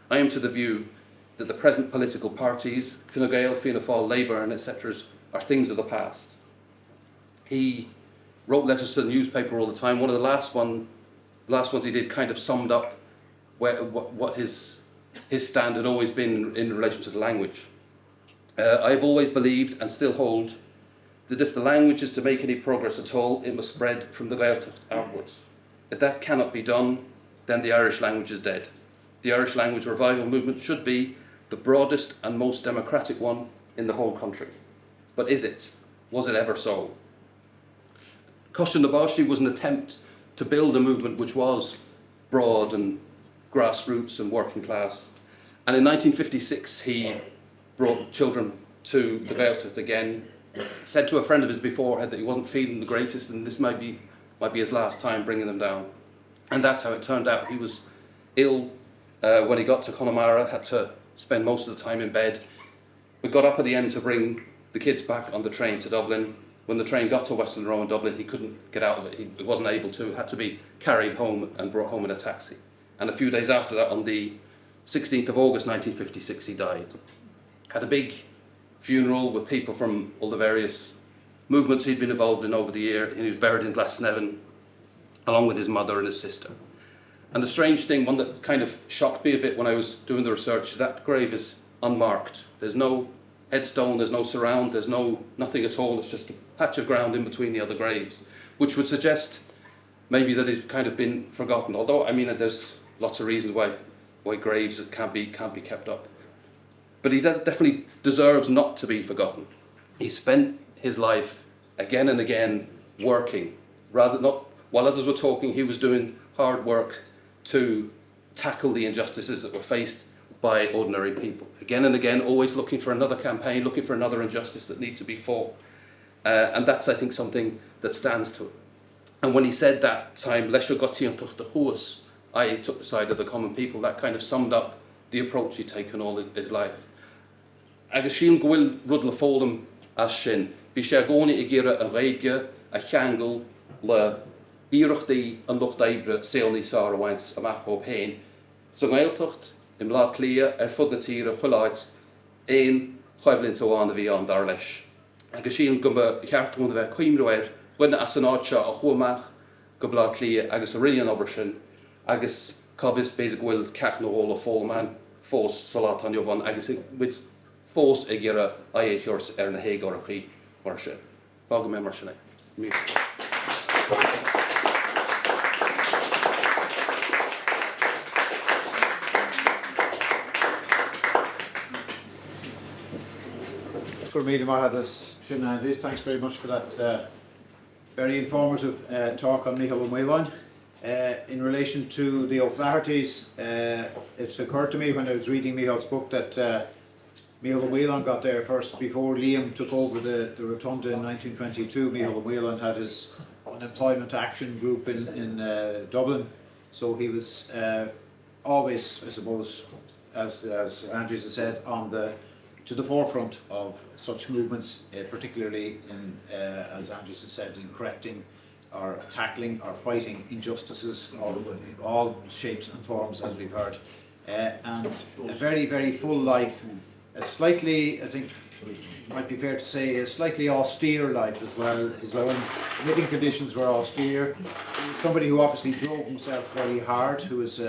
I am to the view that the present political parties, Fine Gael, Fianna Fáil, Labour, and etc., are things of the past. He wrote letters to the newspaper all the time. One of the last ones he did kind of summed up what his stand had always been in relation to the language. I have always believed, and still hold, that if the language is to make any progress at all, it must spread from the Gaeltacht outwards. If that cannot be done, then the Irish language is dead. The Irish language revival movement should be the broadest and most democratic one in the whole country. But is it? Was it ever so? Coiste na Báistí was an attempt to build a movement which was broad and grassroots and working class. And in 1956, he brought children to the Gaeltacht again, said to a friend of his beforehand that he wasn't feeling the greatest, and this might be his last time bringing them down. And that's how it turned out. He was ill when he got to Connemara, had to spend most of the time in bed. We got up at the end to bring the kids back on the train to Dublin. When the train got to Westland Row in Dublin, he couldn't get out of it. He wasn't able to, had to be carried home and brought home in a taxi. And a few days after that, on the 16th of August 1956, he died. Had a big funeral with people from all the various movements he'd been involved in over the year, and he was buried in Glasnevin, along with his mother and his sister. And the strange thing, one that kind of shocked me a bit when I was doing the research, is that grave is unmarked. There's no headstone, there's no surround, there's nothing at all. It's just a patch of ground in between the other graves, which would suggest maybe that he's kind of been forgotten. Although, I mean, there's lots of reasons why graves can't be kept up. But he definitely deserves not to be forgotten. He spent his life again and again working, while others were talking, he was doing hard work to tackle the injustices that were faced by ordinary people. Again and again, always looking for another campaign, looking for another injustice that needs to be fought. And that's, I think, something that stands to it. And when he said that time, Leis gotíontach de chuas, I took the side of the common people, that kind of summed up the approach he'd taken all his life. Agus síl gwyl rud le fólam as sin, bhí sé gcónaí I gcéire a réige a cheangal le iirechtaí an lucht éibre saolnaí Sárahaint amach bob hain. So Gaeltacht im lá Chlé fud na tíre pholaitíocht éon chaibhlinn óháin a bhí an dar leis. Agus síl go ceartúna bheith cuimreir bhuine as an áit seo a chuamach go blá Chlé agus a rion obair sin agus cabhis béis bhfuil ceart na hóla fólamán fós salá an jobban agus with fós ag gghearra éitheirs ar na hÉireann mar sin. Fága mé mar sinna. For me, Aindrias, thanks very much for that very informative talk on Mhicheál Ó Maoláin. In relation to the O'Flaherty's, it's occurred to me when I was reading Micheál's book that Mhicheál Ó Maoláin got there first before Liam took over the Rotunda in 1922. Mhicheál Ó Maoláin had his unemployment action group in Dublin, so he was always, I suppose, as Aindrias has said, to the forefront of such movements, particularly in, as Aindrias has said, in correcting or tackling or fighting injustices of all shapes and forms, as we've heard. And a very, very full life, a slightly, I think it might be fair to say, a slightly austere life as well. His own living conditions were austere. He was somebody who obviously drove himself very hard, who was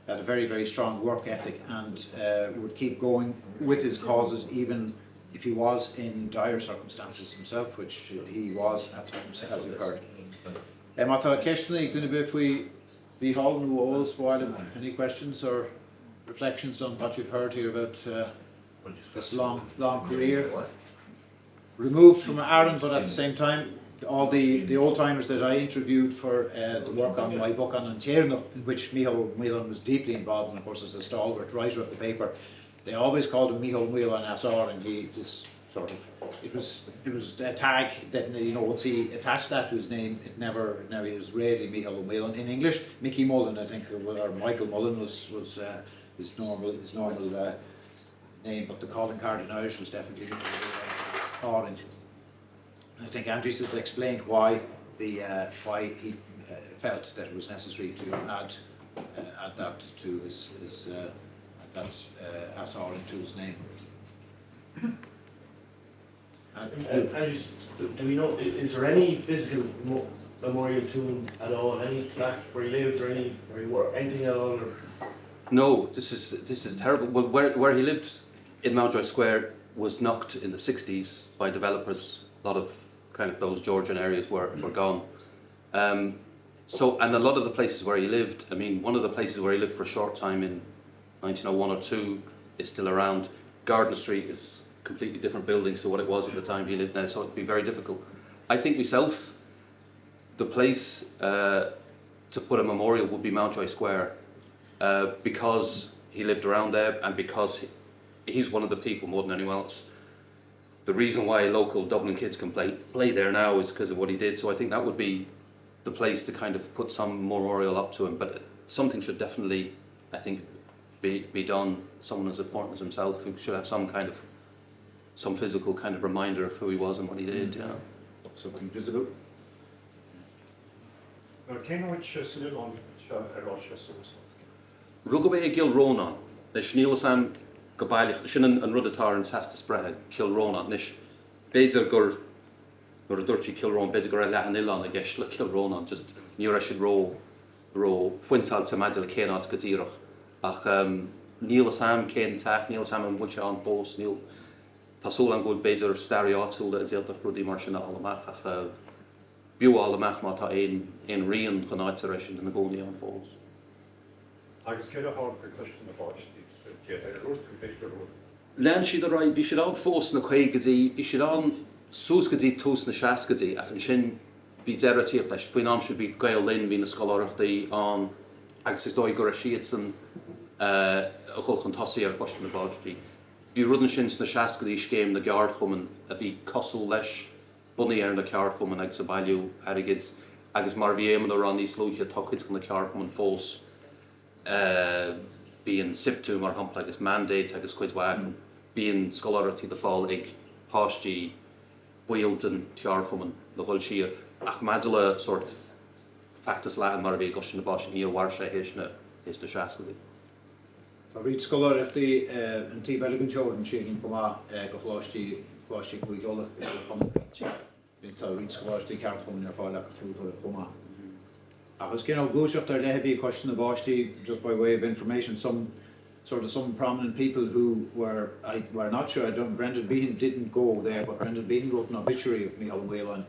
had a very, very strong work ethic and would keep going with his causes even if he was in dire circumstances himself, which he was at times, as we've heard. Mata Keshni, any questions or reflections on what you've heard here about this long career? Removed from Aran, but at the same time, all the old timers that I interviewed for the work on my book on hÉireann, in which Mhicheál Ó Maoláin was deeply involved, and of course as a stalwart writer of the paper, they always called him Mhicheál Ó Maoláin as Árainn. It was a tag that, you know, once he attached that to his name, it never it was rarely Mhicheál Ó Maoláin. In English, Mickey Mullen, I think, or Michael Mullen was his normal name, but the calling card in Irish was definitely Árainn. I think Aindrias has explained why he felt that it was necessary to add that to his Árainn to his name. Do we know, is there any physical memorial to him at all? Any plaque where he lived, or where he worked, anything at all? Or? No, this is terrible. Well, where he lived in Mountjoy Square was knocked in the 60s by developers. A lot of kind of those Georgian areas were gone. So, and a lot of the places where he lived, I mean, one of the places where he lived for a short time in 1901 or 2 is still around. Garden Street is completely different buildings to what it was at the time he lived there, so it'd be very difficult. I think myself, the place to put a memorial would be Mountjoy Square, because he lived around there and because he's one of the people more than anyone else. The reason why local Dublin kids can play there now is because of what he did, so I think that would be the place to kind of put some memorial up to him, but something should definitely, I think, be done. Someone as important as himself who should have some physical kind of reminder of who he was and what he did, yeah. Something visible. Rugabé Cill Rónáin, the Cill Rónáin go baileach sin an rudatar an tastas brethe Cill Rónáin nis beidir gur a dúirtí Cill Rónáin beidir gur a leathan Ilan a gceist le Cill Rónáin just níor eisiau ró fuintáil sa maidir le céanát go dtíreach ach níl sam cén teach níl sam an bhainte an bós níl Tásúil an gúil beidir staraí áitiúil a déaltach rudí mar sin amach ach bíú amach má tá éon rion go náite éis sin na gcónaí an bós. Agus céad a hard question about Lean siad a raibh bhí siad an fós na chuig gotí, bhí siad an sús gotí tús na seas gotí ach an sin bhí dearatíocht leis faoin am siad bhí gael linn hí na scoláireachtaí an agus is dóigh gur a siad san a chulchan tosaí ar fáiste na báidtí. Bhí rudan sin na seas gotí scéim na Ceardchumannaí a bhí cosú leis bunaí ar na Ceardchumannaí agus a bailiú airigid agus mar bhí éman ar an níos lúithe tucaid go na Ceardchumannaí fós. Bíon siptú mar hampla agus mandate agus cuid wagan, bíon scoláireachtaí de fáil ag páistí built an Ceardchumannaí le bhfuil siar ach maidir le sort factas leathan mar bhí gosin na báis níor war sé héis na seas gotí. Tá rid scoláireachtaí an tí bhealach an teorann sin go go chláistí go dheola tá rid scoláireachtaí Ceardchumannaí ar fáile go trúr go agus cin gúiseacht ar leithbhí question na báistí, just by way of information, some prominent people who were not sure. Brendan Behan didn't go there, but Brendan Behan wrote an obituary of Mhicheál Ó Maoláin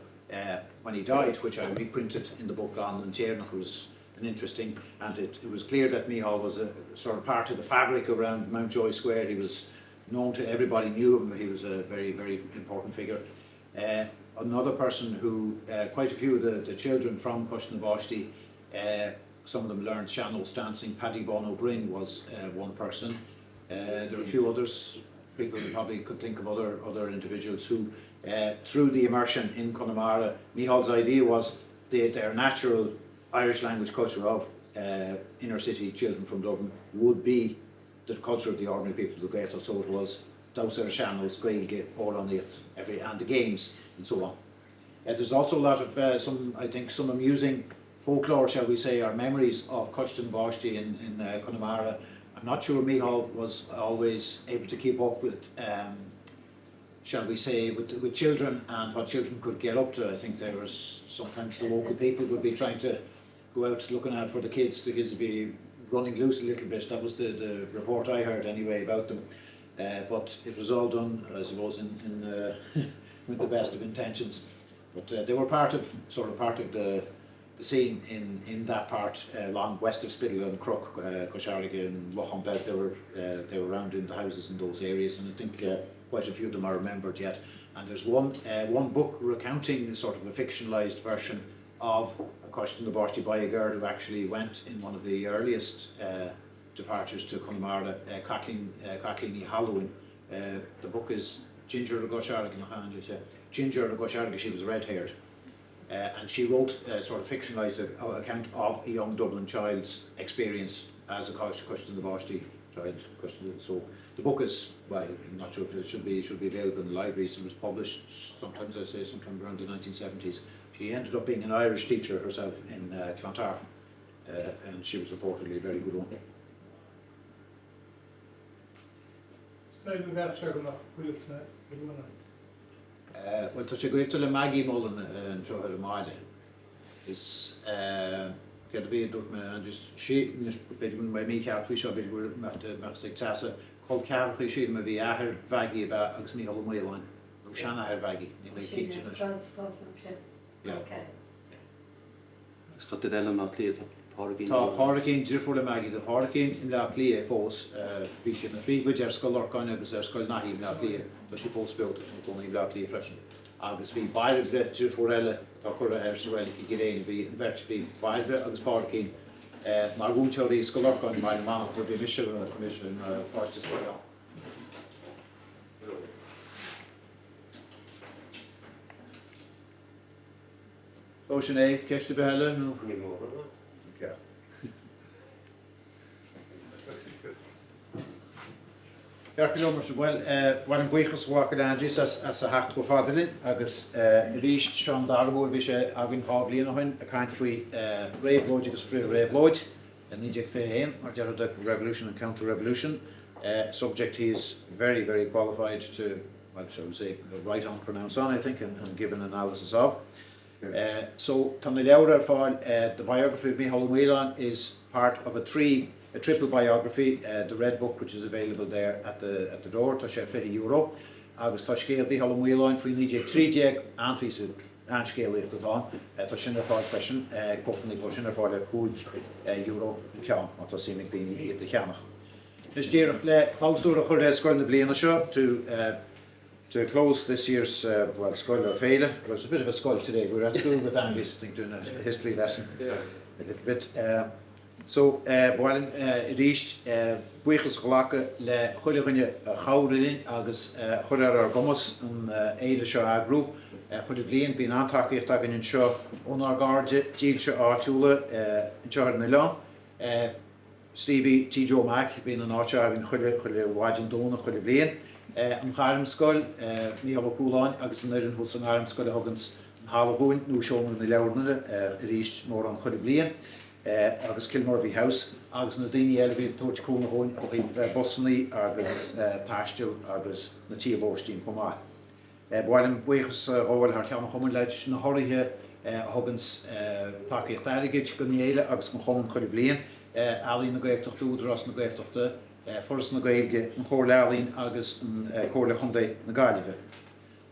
when he died, which I reprinted in the book on Cill Ro. Was an interesting, and it was clear that Mhicheál was a sort of part of the fabric around Mountjoy Square. He was known to everybody, knew him. He was a very, very important figure. Another person who quite a few of the children from Cushna some of them learned Shannos dancing. Paddy Bon O'Brien was one person. There are a few others, people who probably could think of other individuals who, through the immersion in Connemara, Mihaal's idea was their natural Irish language culture of inner city children from Dublin would be the culture of the ordinary people of the Gael. So it was Dowser Shannos, Gaelge, all on it, and the games and so on. There's also a lot of some amusing folklore, shall we say, or memories of Cushton Báistí in Connemara. I'm not sure Mhicheál was always able to keep up with, shall we say, with children and what children could get up to. I think there was sometimes the local people would be trying to go out looking out for the kids would be running loose a little bit. That was the report I heard anyway about them. But it was all done, I suppose, in with the best of intentions. But they were part of the scene in that part, long west of Spiddle and Crook, Cosharriga and Lochamped. They were around in the houses in those areas, and I think quite a few of them are remembered yet. And there's one book recounting sort of a fictionalised version of a Cushton na Báistí by a girl who actually went in one of the earliest departures to Connemara, Kathleen Halloween. The book is Ginger Ó Cathasaigh. Ginger Ó Cathasaigh, she was red-haired. And she wrote a sort of fictionalised account of a young Dublin child's experience as a Cushton na Báistí child. So the book is, well, I'm not sure if it should be available in the libraries. It was published sometime around the 1970s. She ended up being an Irish teacher herself in Clontarf, and she was reportedly a very good one. Well, tá sé goirte le Maggie Mullen an Troch ar Máile. Is get to be dúirt me just she beidir me Mhicheál fao seo beidir meach tasa chomh cearr chu siad me bhí ahar bhaigi about agus Mhicheál Ó Maoláin. No sean ahar bhaigi ní mé cíte na. Is dat de eile ná Chlé Tá Hurricane Drifuir le Maggie, the Hurricane in le Chlé fós bhí sin na phríomhid ar scoil Larkinite agus ar scoil Nathí le Chlé, tá sí fós beocht go ní le Chlé freisin. Agus bhí bailre Drifuir eile tá chur ar sa bhfuil i gcéin bhí an bheirt bhí bailre agus Hurricane mar bhúnteoirí scoil Larkinite mar má chu bhí mission fáiste scoil. Ocean A, ceiste behelle? No. Okay. Cearchumannaí well an gcuochas bhácha Aindrias as a hecht go fadalin agus ríist Sean Darbo bhí sé agin pábhlíon hain a caiint faoi réabhlóid agus frí réabhlóid a níideag féhéin ar dearad the revolution and counter-revolution. Subject he is very, very qualified to, well, shall we say, write on, pronounce on, I think, and give an analysis of. So, the biography of Mhicheál Ó Maoláin is part of a triple biography. The red book, which is available there at the door, tá sé €50. Agus tá scéal Mhicheál Ó Maoláin faoi níideag trídeag an fhíosa an scéal atá. Tá sin ar fáil freisin, cópannaí tá sin ar fáil €5 ceann, tá sínig daoine iad a cheannach. Is díreach le chlásúra chur scoil na bliana seo to close this year's Scoil or Féile. It was a bit of a scoil today. We were at school with Aindrias, I think, doing a history lesson a little bit. So, while ríist buchas ghlacha le chuileghine chawrilin agus chuilear ar gomas an éile seo agrú chuile blian bhín antachaíocht agin in seo ón ar garde díl seo áitiúla in seo na leán. Stevie T. Joe Mac bhín an áte agin chuile waidin dóna chuile blian. An Aran Scoil, Mhicheál Ó Maoláin agus an Éireann an Aran Scoil hagans an Halloween, nó seomar na leabharna ríist mór an chuile blian. agus Kilmurvey House, agus na daoine eile bhí tóid cúna hóin ó híh Bosnaí agus Táisteal agus na tíobóistín chumá. Bhailim buchas óil ar cheanna chumann leid na háirithe thugans takeíocht airigid go néile agus go chumann chuir blion, Árainn na Gaeltacht údras na Gaeltachta, Foras na Gaeilge, an chóir Árainn agus an chóir le chundé na Gaillimhe.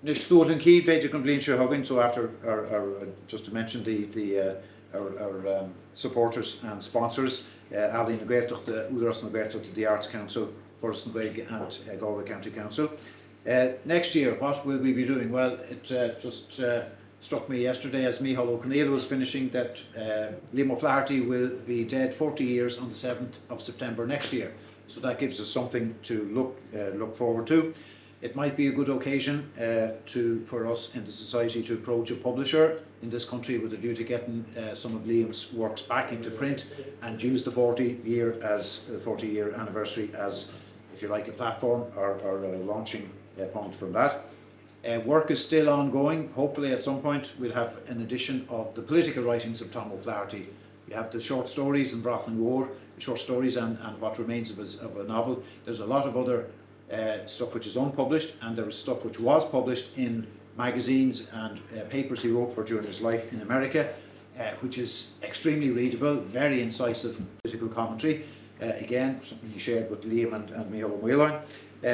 Nis stúlan cí beidir an blion seo thugann, so after just to mention our supporters and sponsors, Árainn na Gaeltachta, údras na Gaeltachta, the Arts Council, Foras na Gaeilge and Galway County Council. Next year, what will we be doing? Well, it just struck me yesterday as Mhicheál Ó Maoláin was finishing that Liam O'Flaherty will be dead 40 years on the 7th of September next year. So that gives us something to look forward to. It might be a good occasion for us in the society to approach a publisher in this country with a view to getting some of Liam's works back into print and use the 40-year anniversary as, if you like, a platform or a launching point from that. Work is still ongoing. Hopefully at some point we'll have an edition of the political writings of Tom O'Flaherty. We have the short stories in Brachlan War, the short stories and what remains of a novel. There's a lot of other stuff which is unpublished, and there is stuff which was published in magazines and papers he wrote for during his life in America, which is extremely readable, very incisive political commentary. Again, something he shared with Liam and Mhicheál Ó Maoláin.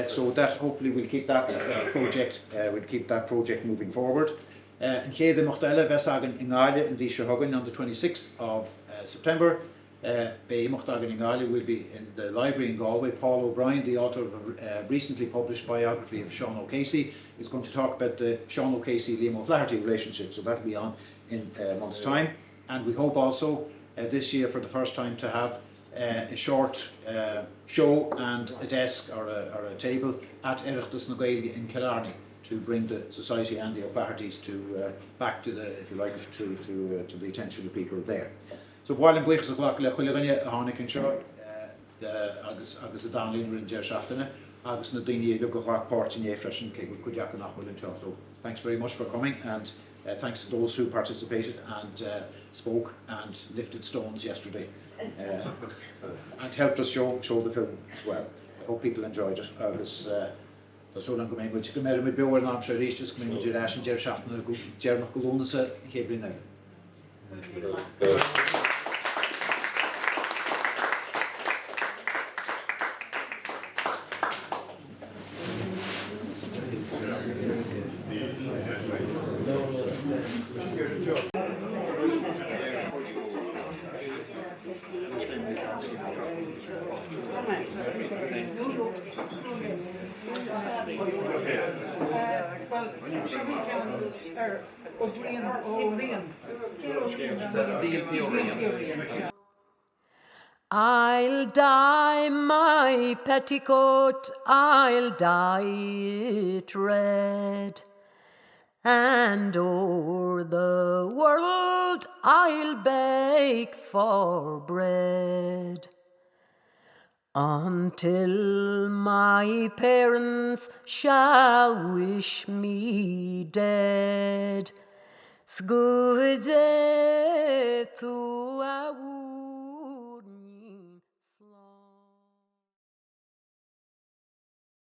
So that hopefully will keep that project moving forward. In Chlé de Mochtelle Vesagan in Gaile in Vishahogan on the 26th of September. Be Mochtagan in Gaile will be in the library in Galway. Paul O'Brien, the author of a recently published biography of Sean O'Casey, is going to talk about the Sean O'Casey-Liam O'Flaherty relationship. So that will be on in a month's time. And we hope also this year for the first time to have a short show and a desk or a table at Oireachtas na Gaeilge in Killarney to bring the society and the O'Flahertys back to the, if you like, to the attention of people there. So while in buchas o'clock le chuileganne a hánig in seo agus a dánlíonn in deir seachtaine agus na daoine le go ghlach páirt in éifreisin cé go cuideach an nachhfuil in seo. So thanks very much for coming, and thanks to those who participated and spoke and lifted stones yesterday and helped us show the film as well. I hope people enjoyed it. Agus that's all I'm going to go with. With Bill and I'm sure he's just coming with your ash and Jerry Shafton and Jerry McGolona at hÉireann. I'll dye my petticoat, I'll dye it red, and o'er the world I'll bake for bread, until my parents shall wish me dead. Scuze tu